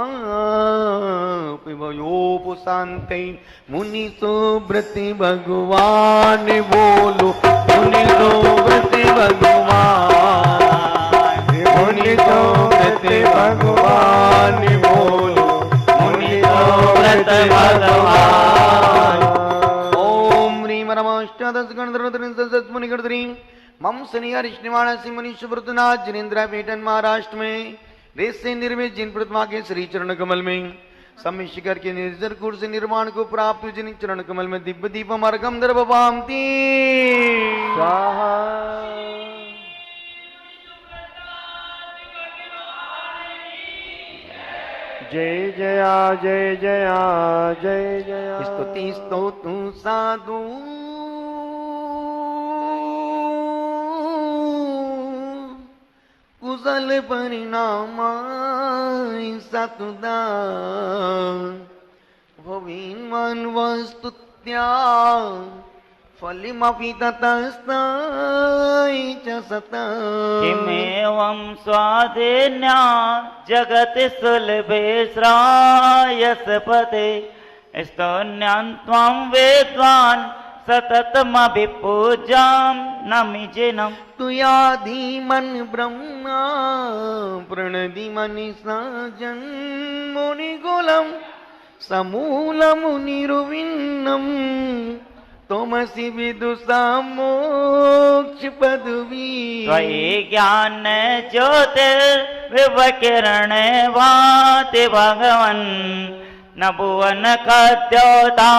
पिबयोपशान्ते मुनिसुब्रते भगवान बोलो मुनिसुब्रते भगवान मुनिसुब्रते भगवान बोलो मुनिसुब्रते भगवान। ओम ह्रीं परमाष्टादश गणधर्वतरिंशत्मुनिगणधरीं मम शनि हरिष्णिमाणसी मुनिशुभ्रतनाथ जनेन्द्र पेटन महाराष्ट्र में रेत से निर्मित जिन प्रतिमा के श्री चरण कमल में समय शिखर के निर्जर कुर से निर्माण को प्राप्त जिन चरण कमल में दिव्य दीपम अर्घम दर्भवामती स्वाहा। जय जया जय जया जय जया स्तुति स्तोतु साधु कुशल परिणामाय सतुदा भविन्मन वस्तुत्या फलिमपि ततस्ताय च सतम् किमेवं स्वाधीन्या जगत सुलभे श्रायसपते स्तोन्यां त्वां वेद्वान् सततमभिपूजां नमिजिनं तुयाधीमन ब्रह्मा प्रणदिमनिषा जन्मुनिकुलं समूलमुनिरुविन्नम् त्वमसि विदुषा मोक्षपदवी त्वयि ज्ञान ज्योतिर्विवकिरण भाति भगवन् न भुवन खद्योता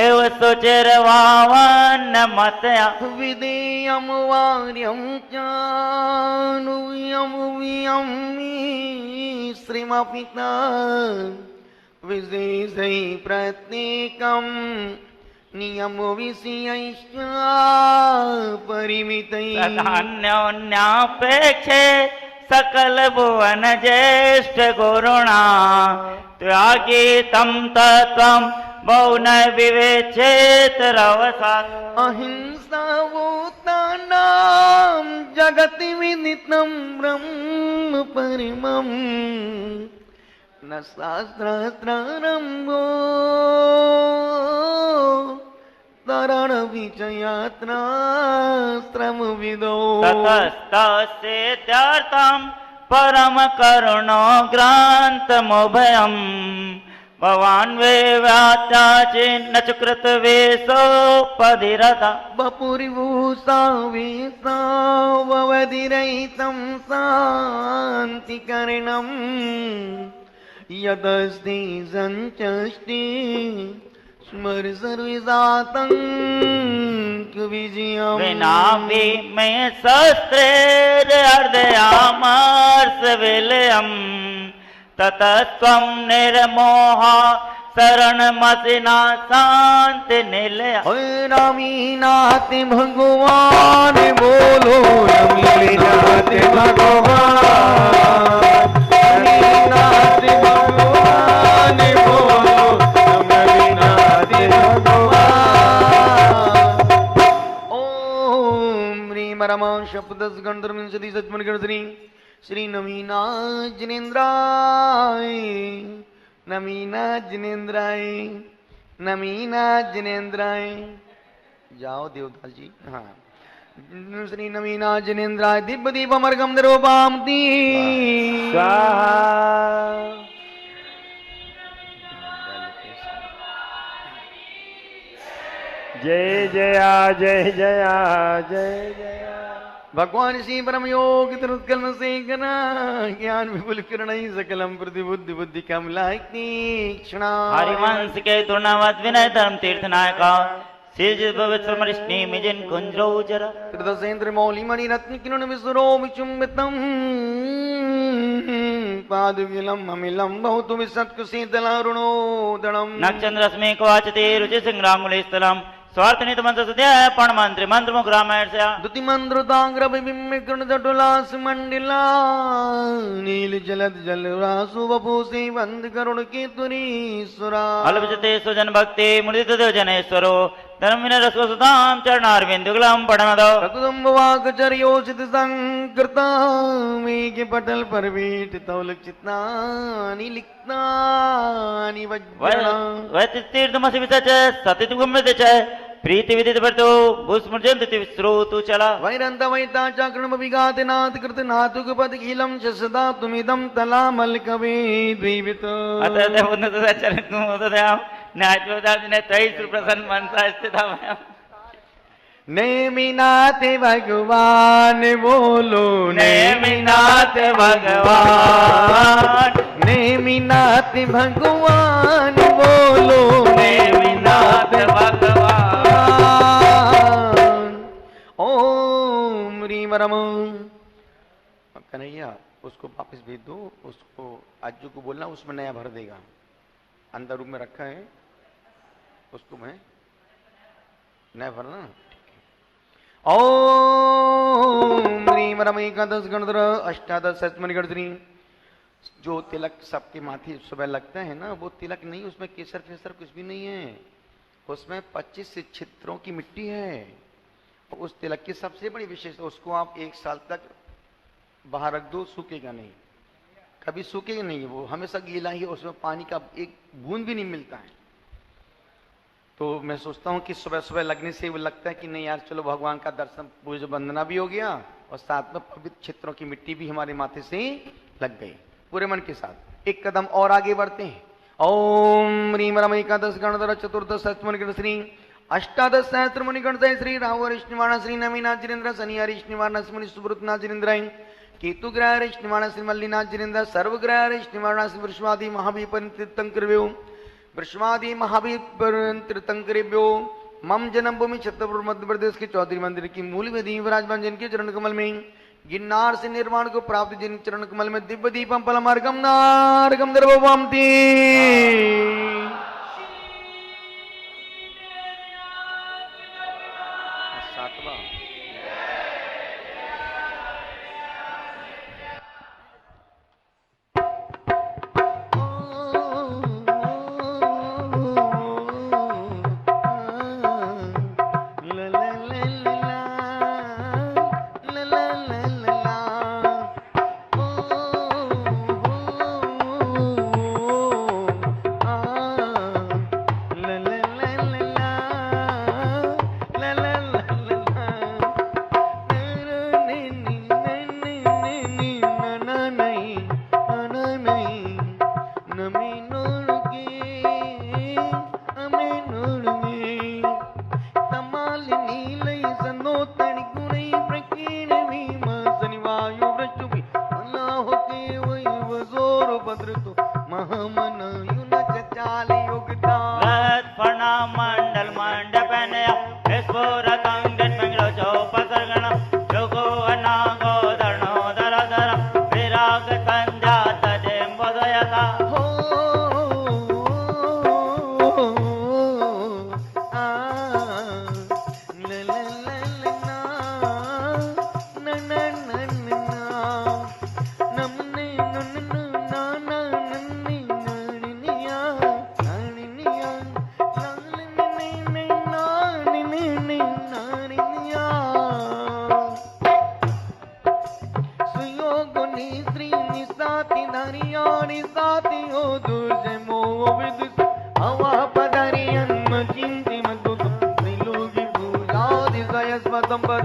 एव सुचिर्वावन्न मतया विदेयं वार्यं चानुयं वियम्मि श्रीमपिता विशेषै प्रत्येकं नियम विषयैश्च परिमितैः सदान्योन्यापेक्षे सकल भुवन ज्येष्ठ गुरुणा त्यागीतं तत्त्वं बहु न विवेचेत रवसात् अहिंसा नाम जगति विदितं ब्रह्म परमम् न शास्त्रास्त्ररम्भो तरण विचयात्रास्त्रमुविदो ततस्तस्येत्यर्थं परम करुणो ग्रान्तमुभयम् भवान् वे व्यात्याचिन्न च कृतवेशोपधिरता बपुर्भूषा वेशा ववधिरहितं शान्तिकरणम् यदस्ति सञ्चष्टि स्मर सर्वजातङ्क विजयम् विनापि मे शस्त्रेर्हृदयामर्षविलयम् ततस्त्वं निर्मोह शरणमसिना शान्ति निलय नमीनाथ भगवान बोलो नमीनाथ भगवान नमीनाथ भगवान बोलो नमीनाथ भगवान ओम ह्रीं परम शब्दस गणधर्मिंसति सच्मन गणश्री श्री नवीनाथ जिनेन्द्राय नमीनाथ जिनेन्द्राय नमीनाथ जिनेन्द्राय जाओ देवदास जी हाँ श्री नवीनाथ जिनेन्द्राय दिव्य दीपमर्गम दरोपामती जय जया जय जया जय जया भगवान श्री परम योग त्रुत्कल से गना ज्ञान विपुल किरण सकलम प्रतिबुद्धि बुद्धि कमलाय तीक्ष्णा हरिवंश के तुर्णावत विनय धर्म तीर्थ नायका सिज भविष्य मरिष्णि मिजिन कुंजरो जरा त्रिदशेन्द्र मौली मणि रत्न किरण विसुरो विचुम्बितम पादुगिलम अमिलम बहुत विसत्कुशीतलारुणोदणम नक्षत्र रश्मि कवाचते रुचि संग्रामुले स्थलम स्वार्थ नित मंत्र सुध्या पण मंत्र मंत्र मुख रामायण से दुति मंत्र तांग्र बिंब कृण जटुलास मंडिला नील जलद जल रासु वपुसी वंद करुण कीर्तनीश्वरा अलभजते सुजन भक्ति मुदित देव जनेश्वरो धर्मिन रसो सुधाम चरणारविंदुगलम पठमदो प्रकुदुम्ब वाकचर्योचित संकृता मेघ पटल पर वीट तौलक चित्नानि लिखनानि वज्रणा वैतीर्थमसि विसच सतितुगम्यते च प्रीति विदित वर्तो भूस्मृजन्ति विश्रोतु चला वैरंत वैता चाकृणम विगात नाथ कृत नाथुक पद खिलम सदा तुमिदम तलामल कवे द्वीवित अतः उन्नत चरण तुमोदयाम न्यायवादिने तैश्र प्रसन्न मनसा स्थितमय नेमिनाथ भगवान बोलो नेमिनाथ भगवान नेमिनाथ भगवान बोलो नेमिनाथ भगवान ओम ह्रीं परम कन्हैया उसको वापस भेज दो उसको आजू को बोलना उसमें नया भर देगा अंदर रूम में रखा है उसको मैं नया भरना ओम ह्रीं परम एकादश गणधर अष्टादश सतमनि गणश्री जो तिलक सबके माथे सुबह लगता है ना वो तिलक नहीं उसमें केसर फेसर कुछ भी नहीं है उसमें 25 छित्रों की मिट्टी है उस तिलक की सबसे बड़ी विशेषता उसको आप 1 साल तक बाहर रख दो सूखेगा नहीं कभी सूखेगा नहीं वो हमेशा गीला ही उसमें पानी का एक बूंद भी नहीं मिलता है तो मैं सोचता हूँ कि सुबह सुबह लगने से वो लगता है कि नहीं यार चलो भगवान का दर्शन पूजा वंदना भी हो गया और साथ में पवित्र क्षेत्रों की मिट्टी भी हमारे माथे से लग गई पूरे मन के साथ एक कदम और आगे बढ़ते हैं ओम ह्रीं परम एकादश गणधर चतुर्दश सचमनि गण श्री अष्टादश सहस्त्र मुनि गण श्री राहु हरिष्णिवाण श्री नमीनाथ जिनेन्द्र शनि हरिष्णिवाण स्मृति सुब्रतनाथ जिनेन्द्र केतु ग्रह हरिष्णिवाण श्री मल्लिनाथ जिनेन्द्र सर्वग्रह हरिष्णिवाण श्री वृषवादी महावीपंकृव्यो वृषवादी महावीपंकृव्यो मम जन्मभूमि छत्तीसगढ़ मध्य प्रदेश के चौधरी मंदिर की मूल विधि विराजमान जिनके चरण कमल में गिन्नार से निर्माण को प्राप्त जिन चरण कमल में दिव्य दीपम पलमार्गम नारगम दर्भवंती भद्रतु महामन युन चाल योगता फणा मंडल मंडपनया स्फुरतं गणमंगलो चौपसर्गण योगो अनागो धर्णो धरधर विराग संध्या तजेम्बोदयता हो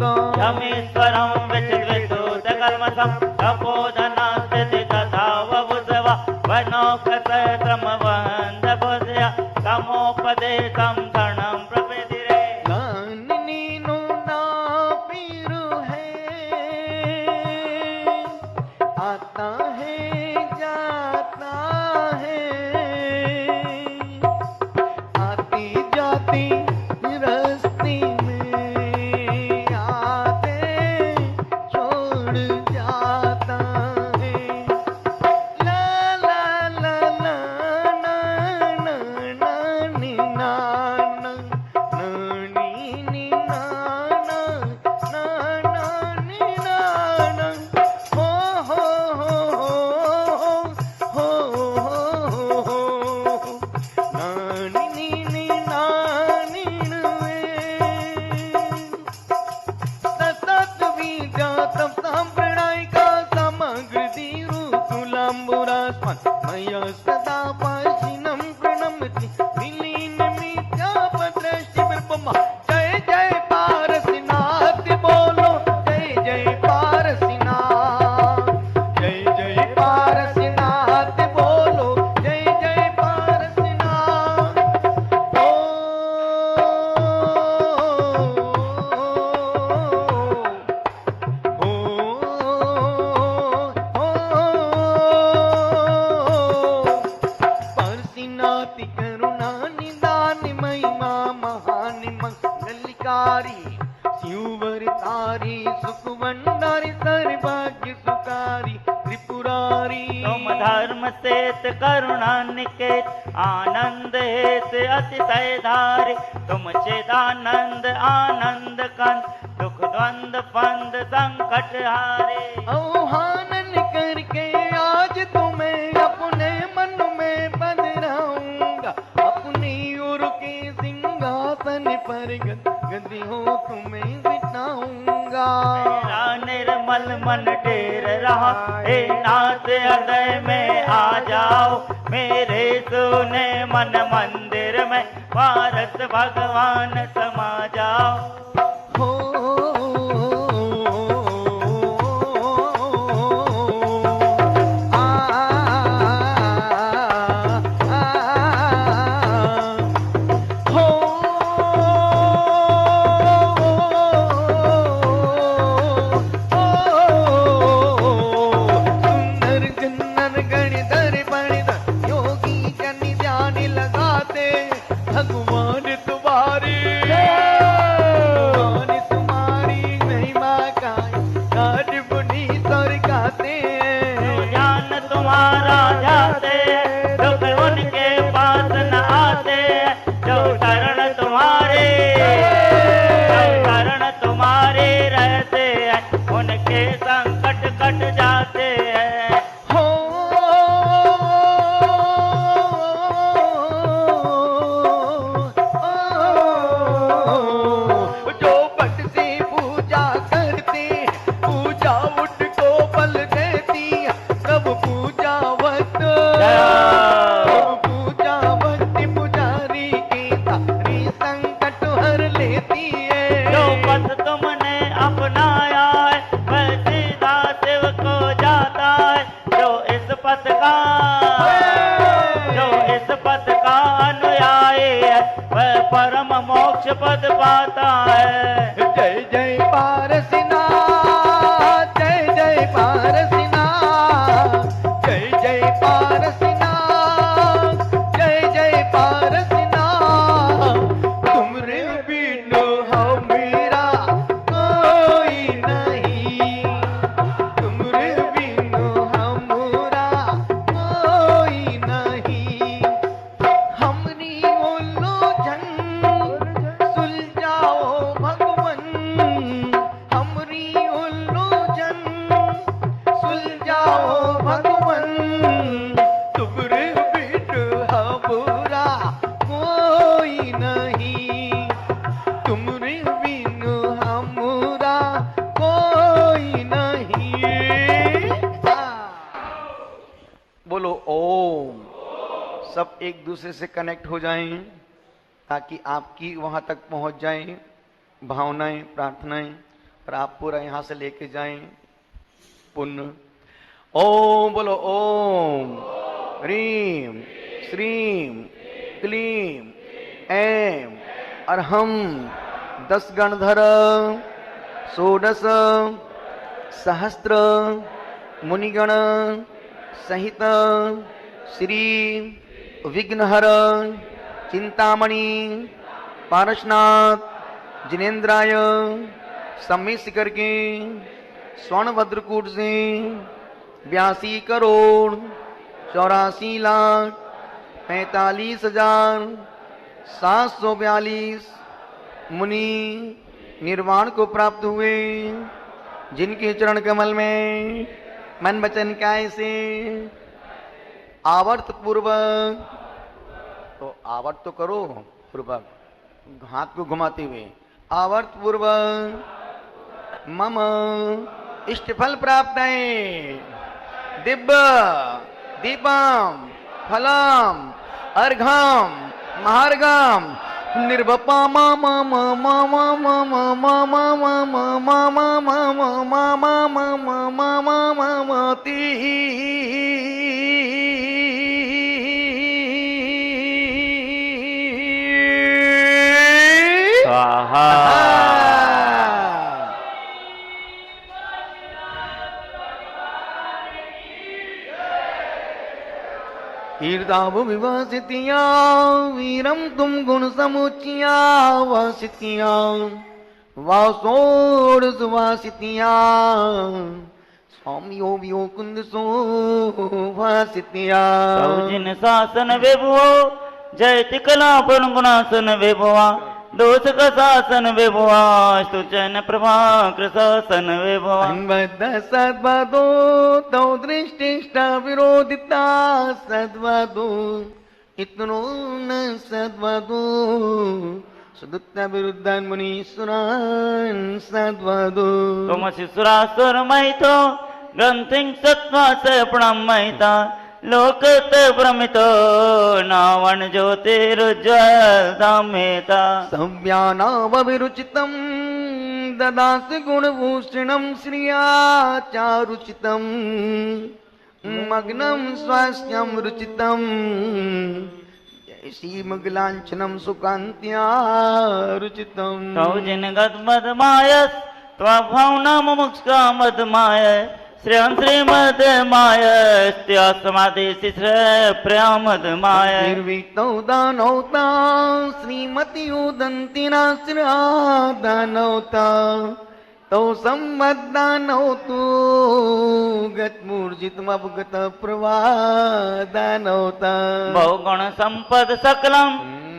यमीश्वरं विचिद्विदूतकल्मषं तपोधनास्थिति तथा वभुजव वनोकसहस्रमवन्दबुधया तमोपदेशं शरणं प्रपदिरे नीनो ना पीरू है आता है जाता है आती जाती रस्ती में आते छोड़ जाता है ला ला ला ला ना ना ना नी ना ना नी नी ना ना ना ना नी ना ना हो हो हो हो ना नी नी नी ना नी वे सतत बीजातम सांप्रदायिका समग्र दीरु तुलाम्बुरास्मन् मया सदा पाशिनं प्रणमति विलीनमित्यापदृष्टि विर्पमा जय जय पारसिनाथ बोलो जय जय पारसिनाथ जय जय पारसिनाथ बोलो जय जय पारसिनाथ ओ परसिनाति करुणा निदान महिमा महानि मंगलकारी शिववरतारी सुखवंडारी सर्वभाग्य सुकारी त्रिपुरारी तुम धर्म सेत करुणा निकेत आनंद हेत अतिशय धारे तुम चिदानंद आनंद कंद दुख द्वंद फंद संकट हारे आह्वान करके आज तुम्हें अपने मन में बदलाऊंगा अपनी ओर के सिंहासन पर गद्दी हो तुम्हें बिठाऊंगा मेरा निर्मल मन ढेर रहा हे नाथ हृदय में आ जाओ मेरे सुने मन मंदिर में पारस भगवान समा जाओ हो भगवान तुम्हारी महिमा का आज बुनी सर गाते ज्ञान तुम्हारा जाते दुख उनके पास न आते जो शरण तुम्हारे रहते हैं उनके संकट कट जाते हैं हो जो भट से पूजा करते पूजा उठ को बल देती सब पूजा वत पुजारी के सारे संकट हर लेती है जो पथ तुमने अपनाया है वह सीधा शिव को जाता है जो इस पथ का अनुयायी है वह परम मोक्ष पद पाता है जय जय पारसिनाथ जय जय पारसिनाथ जय जय पार बोलो ओम। सब एक दूसरे से कनेक्ट हो जाएं ताकि आपकी वहां तक पहुंच जाएं भावनाएं, प्रार्थनाएं, और आप पूरा यहां से लेके जाएं पुण्य। ओम बोलो ओम ह्रीम श्रीम क्लीम ऐं अर्हं 10 गणधर 16 सहस्त्र मुनिगण सहित श्री विघ्नहर चिंतामणि पारसनाथ जिनेन्द्राय सम्मिश्र करके स्वर्ण भद्रकूट से 82 करोड़ 84 लाख 45,742 मुनि निर्वाण को प्राप्त हुए, जिनके चरण कमल में मन वचन काय से आवर्त पूर्वक, तो आवर्त तो करो पूर्वक, हाथ को घुमाते हुए आवर्त पूर्वक मम इष्ट फल प्राप्त है। दिव्य दीपम फलम अर्घम महार्घम निर्वपा मामा मामा मामा मामा मामा मामा मामा मामा मामा मामा ती स्वाहा। कीर्ताव विवासितिया वीरम तुम गुण समुचिया वासितिया वासोड़ सुवासितिया स्वामी वियो कुंद सो वासितिया। जिन शासन विभुओ जयति कला पूर्ण गुणासन विभुआ, दोष का शासन विभुआ स्तुचन प्रभाकर शासन विभुआ। अन्वद सद्वदो तौ दृष्टिष्ट विरोधिता सद्वदो इतनो न सद्वदो सुदुत्त विरुद्धन मुनीश्वरान सद्वदो। तुम शिशुरासुर महितो ग्रंथिं सत्वा से प्रणमयिता लोकत भ्रमितो नावण ज्योतिरुज्ज्वल धामेता। सव्यानावविरुचितं ददासि गुणभूषणं श्रिया चारुचितं मग्नं स्वास्यं रुचितं जयसीमग्लाञ्छनं सुकान्त्या रुचितं। तौ जिनगद्मदमायस् त्वभावना मुमुक्षा मदमाय श्रेयं श्रीमदमाय स्त्या समादेशि प्रियामदमाय। निर्विक्तौ दानौता श्रीमती उदन्तिनाश्रा दानौता तौ सम्मद्दानौतु गतमूर्जितमवगत प्रवादानौता। बहुगुण संपद सकलम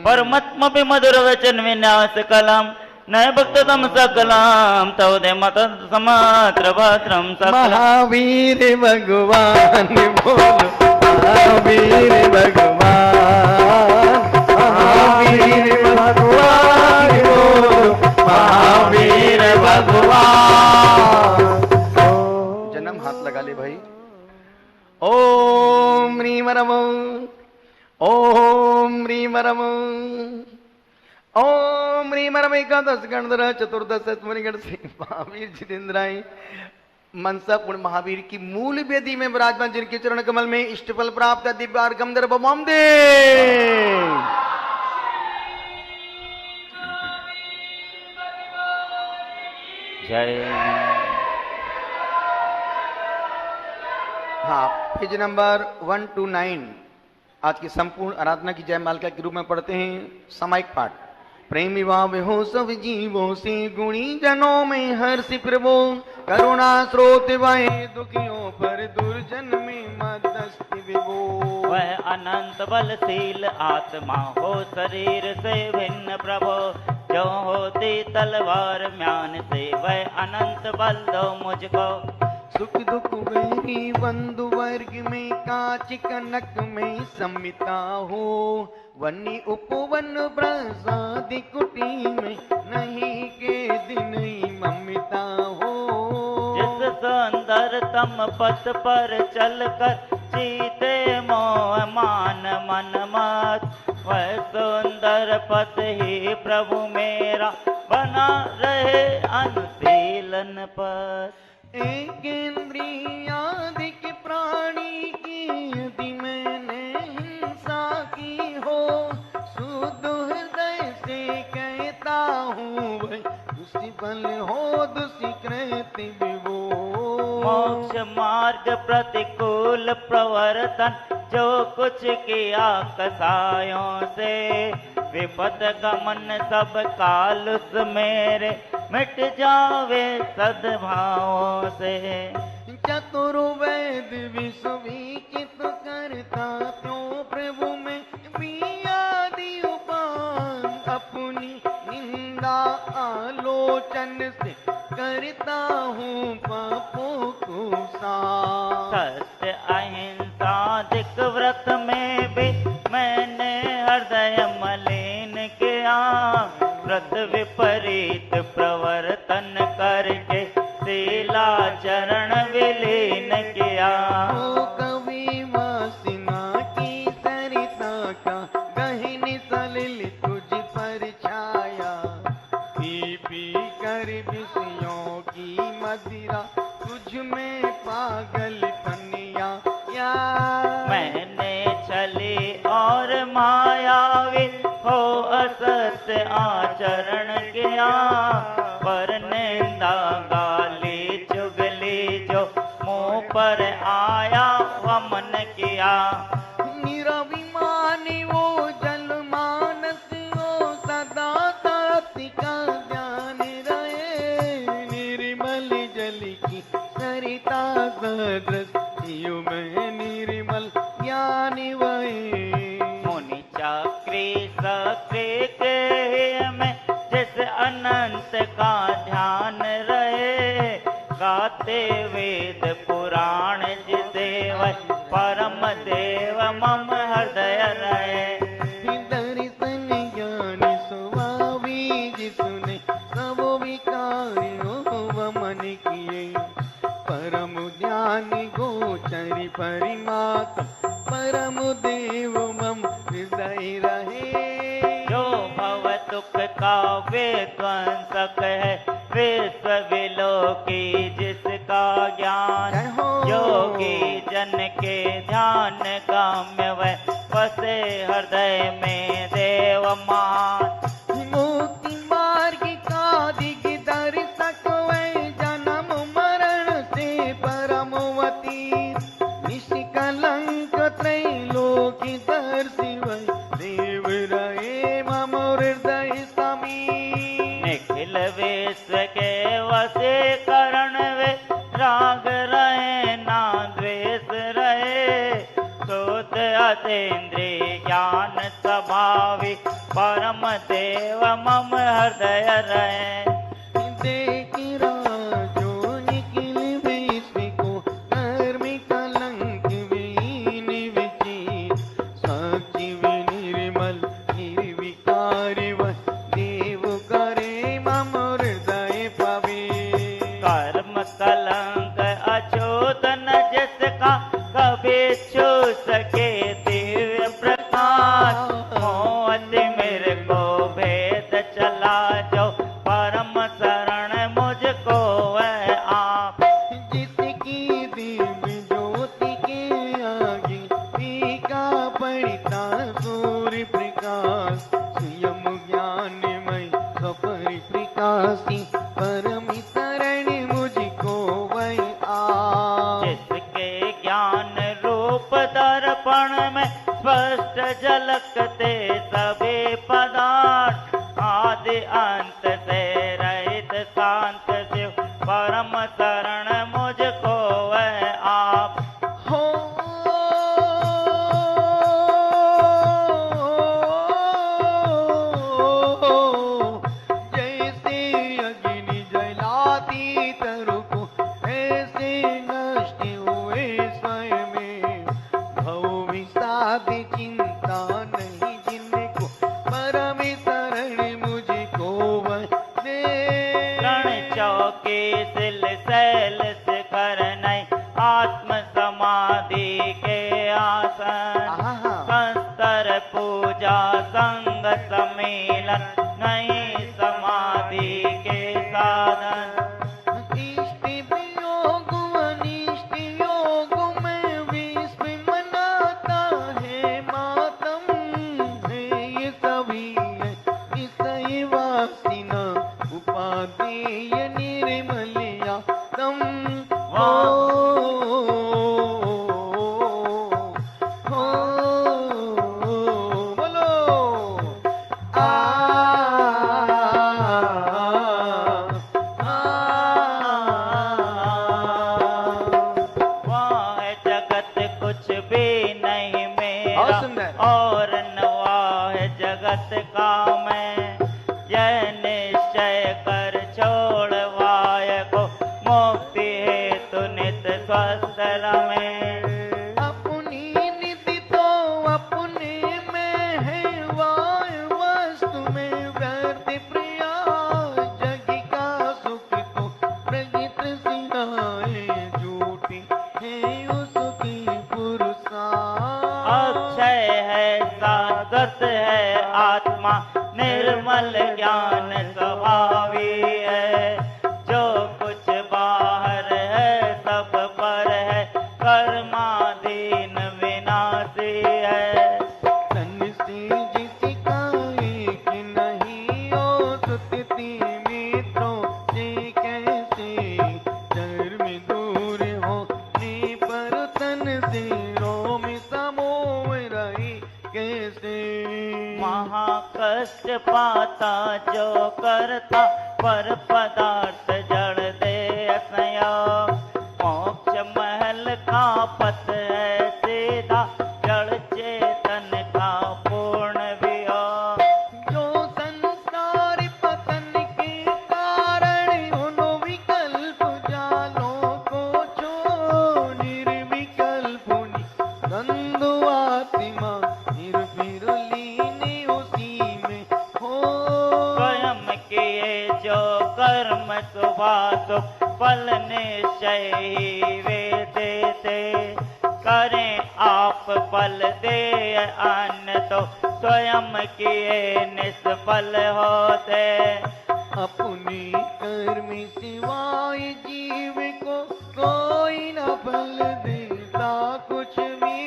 परमत्मपि मधुर वचन विन्यास कलम नय भक्ततम सकलम तव दे मत समात्र भद्रम सकलम। महावीर भगवान बोलो महावीर भगवान, महावीर भगवान बोलो महावीर भगवान। जन्म हाथ लगा ले भाई। ओम ह्रीम रम ओम ह्रीम रम ओम ह्रीम रम एकादश गणधर चतुर्दश स्मरण से महावीर जितेंद्राय मनसा पूर्ण महावीर की मूल वेदी में विराजमान, जिनके चरण कमल में इष्टफल प्राप्त दिव्य अर्घम दर्पम दे। जय। हाँ, पेज नंबर 129 आज की संपूर्ण आराधना की जयमालिका के रूप में पढ़ते हैं सामायिक पाठ। प्रेमी वाहो सब जीवों से गुणी जनों में हर्ष प्रभो करुणा स्रोत वह दुखियों पर दुर्जन में मदस्ति विभो। वह अनंत बलशील आत्मा हो शरीर से भिन्न प्रभो, जो होती तलवार म्यान से वह अनंत बल दो मुझको। सुख दुख वही बंधु वर्ग में कांच कनक में समिता हो, वन्नी उपवन प्रसाद कुटी में नहीं के दिन ममिता हो। जिस सुंदर तम पथ पर चल कर जीते ही प्रभु मेरा बना रहे अनुशीलन पर। एक इंद्रियादिक प्राणी की यदि मैंने हिंसा की हो, शुद्ध हृदय से कहता हूँ वही दुष्फल हो दुष्कृति विभो। मोक्ष मार्ग प्रतिकूल प्रवर्तन जो कुछ किया कसायों से, विपद गमन सब काल उस मेरे मिट जावे सद्भावों से। चतुर्वेद विश्वविचित करता त्यों प्रभु में बियादि उपान, अपनी निंदा आलोचन से करता हूँ पापों को साफ। सत्य अहिंसा दिक व्रत में भी मैंने हृदय मलिन किया, व्रत विपरीत प्रवर्तन करके शीलाचरण विलीन किया। ओ कवि वासना की सरिता का गहन सलिल तुझ पर छाया, पी पी कर विषयों की मदिरा तुझ में पागलपन या। मैंने छली और मायावी हो असत्य आचरण किया, पर निंदा गाली चुगली जो मुंह पर आया वमन किया। निरभिमान वो जल मानस हो सदा ताप्ति का ज्ञान रहे, निर्मल जल की सरिता सदृश जीव में निर्मल ज्ञान वही। मुनि चक्री सक्रिय के में जिस अनंत का ध्यान रहे, गाते वेद पुराण जिसे वह परम देव मम हृदय रहे। दर्शन ज्ञान स्वामी जिसने सब विकारों वमन किए, परम ज्ञान गोचरी परिमात्म परम देव मम हृदय रहे। जो भव दुख का विध्वंसक है, विश्व विलोकी जिसका ज्ञान, योगी जन के ध्यान काम्य वह बसे हृदय में देव मान। मुक्ति मार्ग का दिग्दर्शक वै जन्म मरण से परमवती, निष्कलंक त्रैलोकी दर्शी वै देव रहे मम हृदय समीप। निखिल विश्व के वशीकरण वे राग रहे ना द्वेष रहे, शुद्ध अतीन्द्रिय ज्ञान स्वभावी परम देव मम हृदय रहे। देख राजो निखिल विश्व को कर्म कलंक विहीन विचित, साक्षी विनिर्मल निर्विकार वह देव करे मम हृदय पवित्र। कर्म कलंक अचोदन जिसका कभी छू सके दिव्य प्रकाश, मोहति मेरे को भेद चला जो परम शरण मुझको वह आप। जिसकी दिव्य ज्योति के आगे फीका पड़ता सूर्य प्रकाश, स्वयं ज्ञानमय स्वपरि प्रकाशी परम शरण मुझको वह आप। जिसके ज्ञान रूप दर्पण में स्पष्ट झलकते सभी पदार्थ, आदि अंत से रहित शांत शिव परम शरण मुझको वह आप। हो जैसे अग्नि जलाती तरु को, ऐसे नष्ट हुए स्वयं में भव विषाद चिंता नहीं जिनको परम शरण मुझको वह दे। रण चौके सिल सैल शिखर नहीं आत्म समाधि के आसन, संस्तर पूजा संग समील मिलन नहीं समाधि के साधन। इष्ट वियोग अनिष्ट योग में विश्व मनाता है मातम है ये सभी है इसै वासिना उपादेय निर्मलया तम हो बोलो वाह जगत कुछ भी नहीं मेरा बहुत सुंदर। और नवा है जगत का मैं। यह निश्चय कर छोड़ वाय को मुक्ति हेतु नित स्वस्थ रमे। अपनी निधि तो अपने में है वाय वस्तु में व्यर्थ प्रिया जग का सुख तो प्रगित सिनाए झूठी है उसकी पुरुषा। अक्षय है शाश्वत है आत्मा निर्मल ज्ञान स्वभावी है। जो कुछ बाहर है सब पर है कर्माधीन विनाशी है। तन से जिसका एक नहीं हो सुतती मित्रों से कैसे धर्म दूर होने पर तन से रोम समोह रही कैसे। महाकष्ट पाता जो करता पर पदार्थ जड़ दे असंयोग। मोक्ष महल का पथ है सीधा जड़ चेतन का पूर्ण वियोग। जो संसार पतन के कारण उन विकल्प जालों को छोड़ निर्विकल्प नंदु आत्मा निर्भीर लीन उसी में हो। स्वयं किए जो कर्म सुभासु फल निश्चय ही वे देते। करें आप फल दे अन्य तो स्वयं किए निष्फल होते। अपने कर्म सिवाय जीव को कोई न फल देता कुछ भी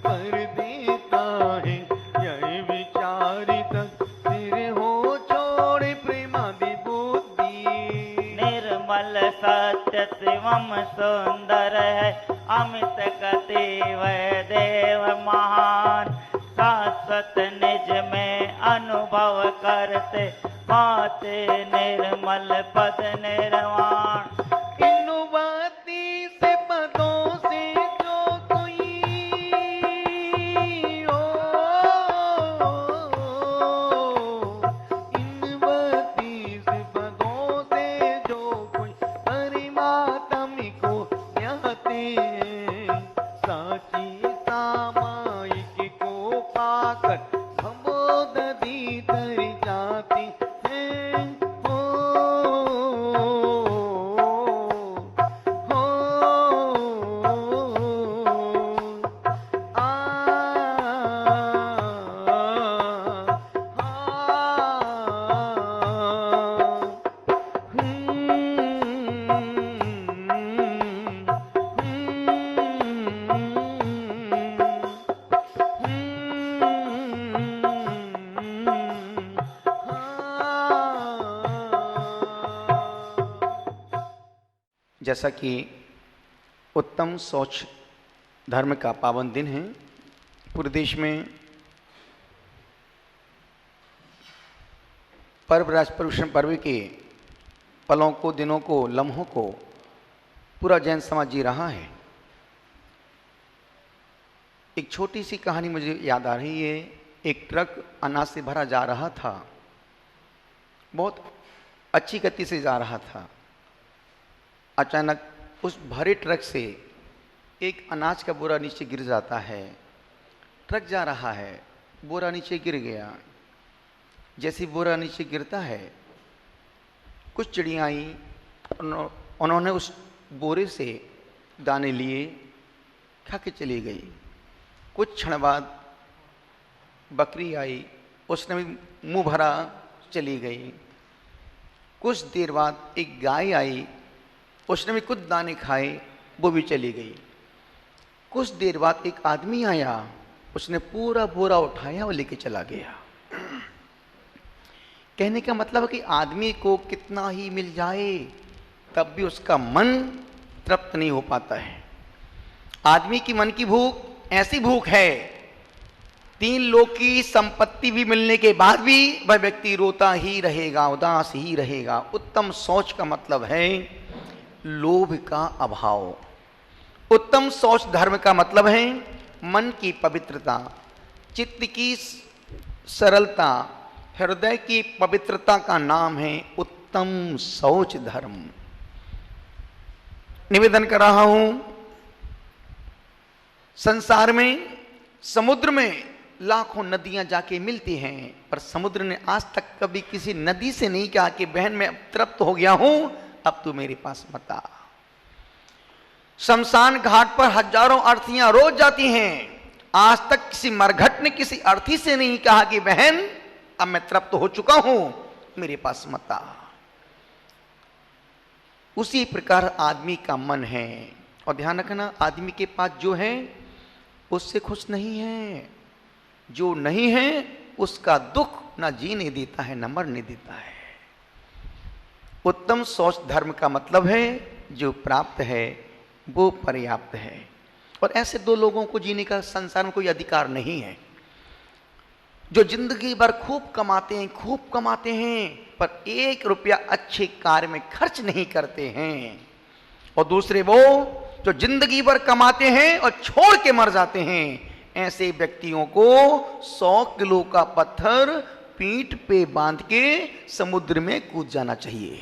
कर देता है यह विचारित सिर हो छोड़ प्रेमादि बुद्धि। निर्मल सत्य शिवम सुंदर है अमित गति वह देव महान। शाश्वत निज में अनुभव करते पाते निर्मल पद निर्वाण। इनुवाती से पदों से जो कोई हो इनवती से पदों से जो कोई परमात्म को ज्ञाते साची सामायिक को पाकर संबोध दी तर जाती है। हो आ जैसा कि उत्तम शौच धर्म का पावन दिन है, पूरे देश में पर्व राजपुरुषण पर्व के पलों को, दिनों को, लम्हों को पूरा जैन समाज जी रहा है। एक छोटी सी कहानी मुझे याद आ रही है। एक ट्रक अनाज से भरा जा रहा था, बहुत अच्छी गति से जा रहा था। अचानक उस भरे ट्रक से एक अनाज का बोरा नीचे गिर जाता है। ट्रक जा रहा है, बोरा नीचे गिर गया। जैसे बोरा नीचे गिरता है, कुछ चिड़ियाँ आई, उन्होंने उस बोरे से दाने लिए, खा के चली गई। कुछ क्षण बाद बकरी आई, उसने भी मुंह भरा चली गई। कुछ देर बाद एक गाय आई, उसने भी कुछ दाने खाए, वो भी चली गई। कुछ देर बाद एक आदमी आया, उसने पूरा बोरा उठाया और लेके चला गया। कहने का मतलब है कि आदमी को कितना ही मिल जाए तब भी उसका मन तृप्त नहीं हो पाता है। आदमी की मन की भूख ऐसी भूख है, 3 लोक की संपत्ति भी मिलने के बाद भी वह व्यक्ति रोता ही रहेगा, उदास ही रहेगा। उत्तम सोच का मतलब है लोभ का अभाव। उत्तम सोच धर्म का मतलब है मन की पवित्रता, चित्त की सरलता, हृदय की पवित्रता का नाम है उत्तम सोच धर्म। निवेदन कर रहा हूं, संसार में समुद्र में लाखों नदियां जाके मिलती हैं, पर समुद्र ने आज तक कभी किसी नदी से नहीं कहा कि बहन मैं तृप्त हो गया हूं, अब तू मेरे पास मत आ। शमशान घाट पर हजारों अर्थियां रोज जाती हैं, आज तक किसी मरघट ने किसी अर्थी से नहीं कहा कि बहन अब मैं तृप्त हो चुका हूं, मेरे पास मत आ। उसी प्रकार आदमी का मन है। और ध्यान रखना, आदमी के पास जो है उससे खुश नहीं है, जो नहीं है उसका दुख ना जीने देता है न मरने देता है। उत्तम सोच धर्म का मतलब है जो प्राप्त है वो पर्याप्त है। और ऐसे 2 लोगों को जीने का संसार में कोई अधिकार नहीं है, जो जिंदगी भर खूब कमाते हैं पर 1 रुपया अच्छे कार्य में खर्च नहीं करते हैं। और दूसरे वो जो जिंदगी भर कमाते हैं और छोड़ के मर जाते हैं। ऐसे व्यक्तियों को 100 किलो का पत्थर पीठ पे बांध के समुद्र में कूद जाना चाहिए।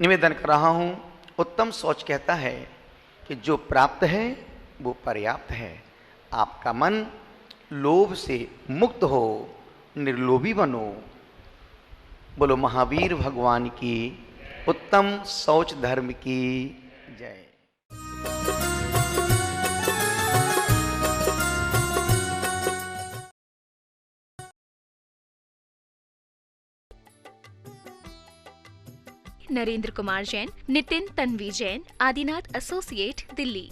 निवेदन कर रहा हूं, उत्तम सोच कहता है कि जो प्राप्त है वो पर्याप्त है। आपका मन लोभ से मुक्त हो, निर्लोभी बनो। बोलो महावीर भगवान की उत्तम सोच धर्म की जय। नरेंद्र कुमार जैन, नितिन तन्वी जैन, आदिनाथ एसोसिएट, दिल्ली।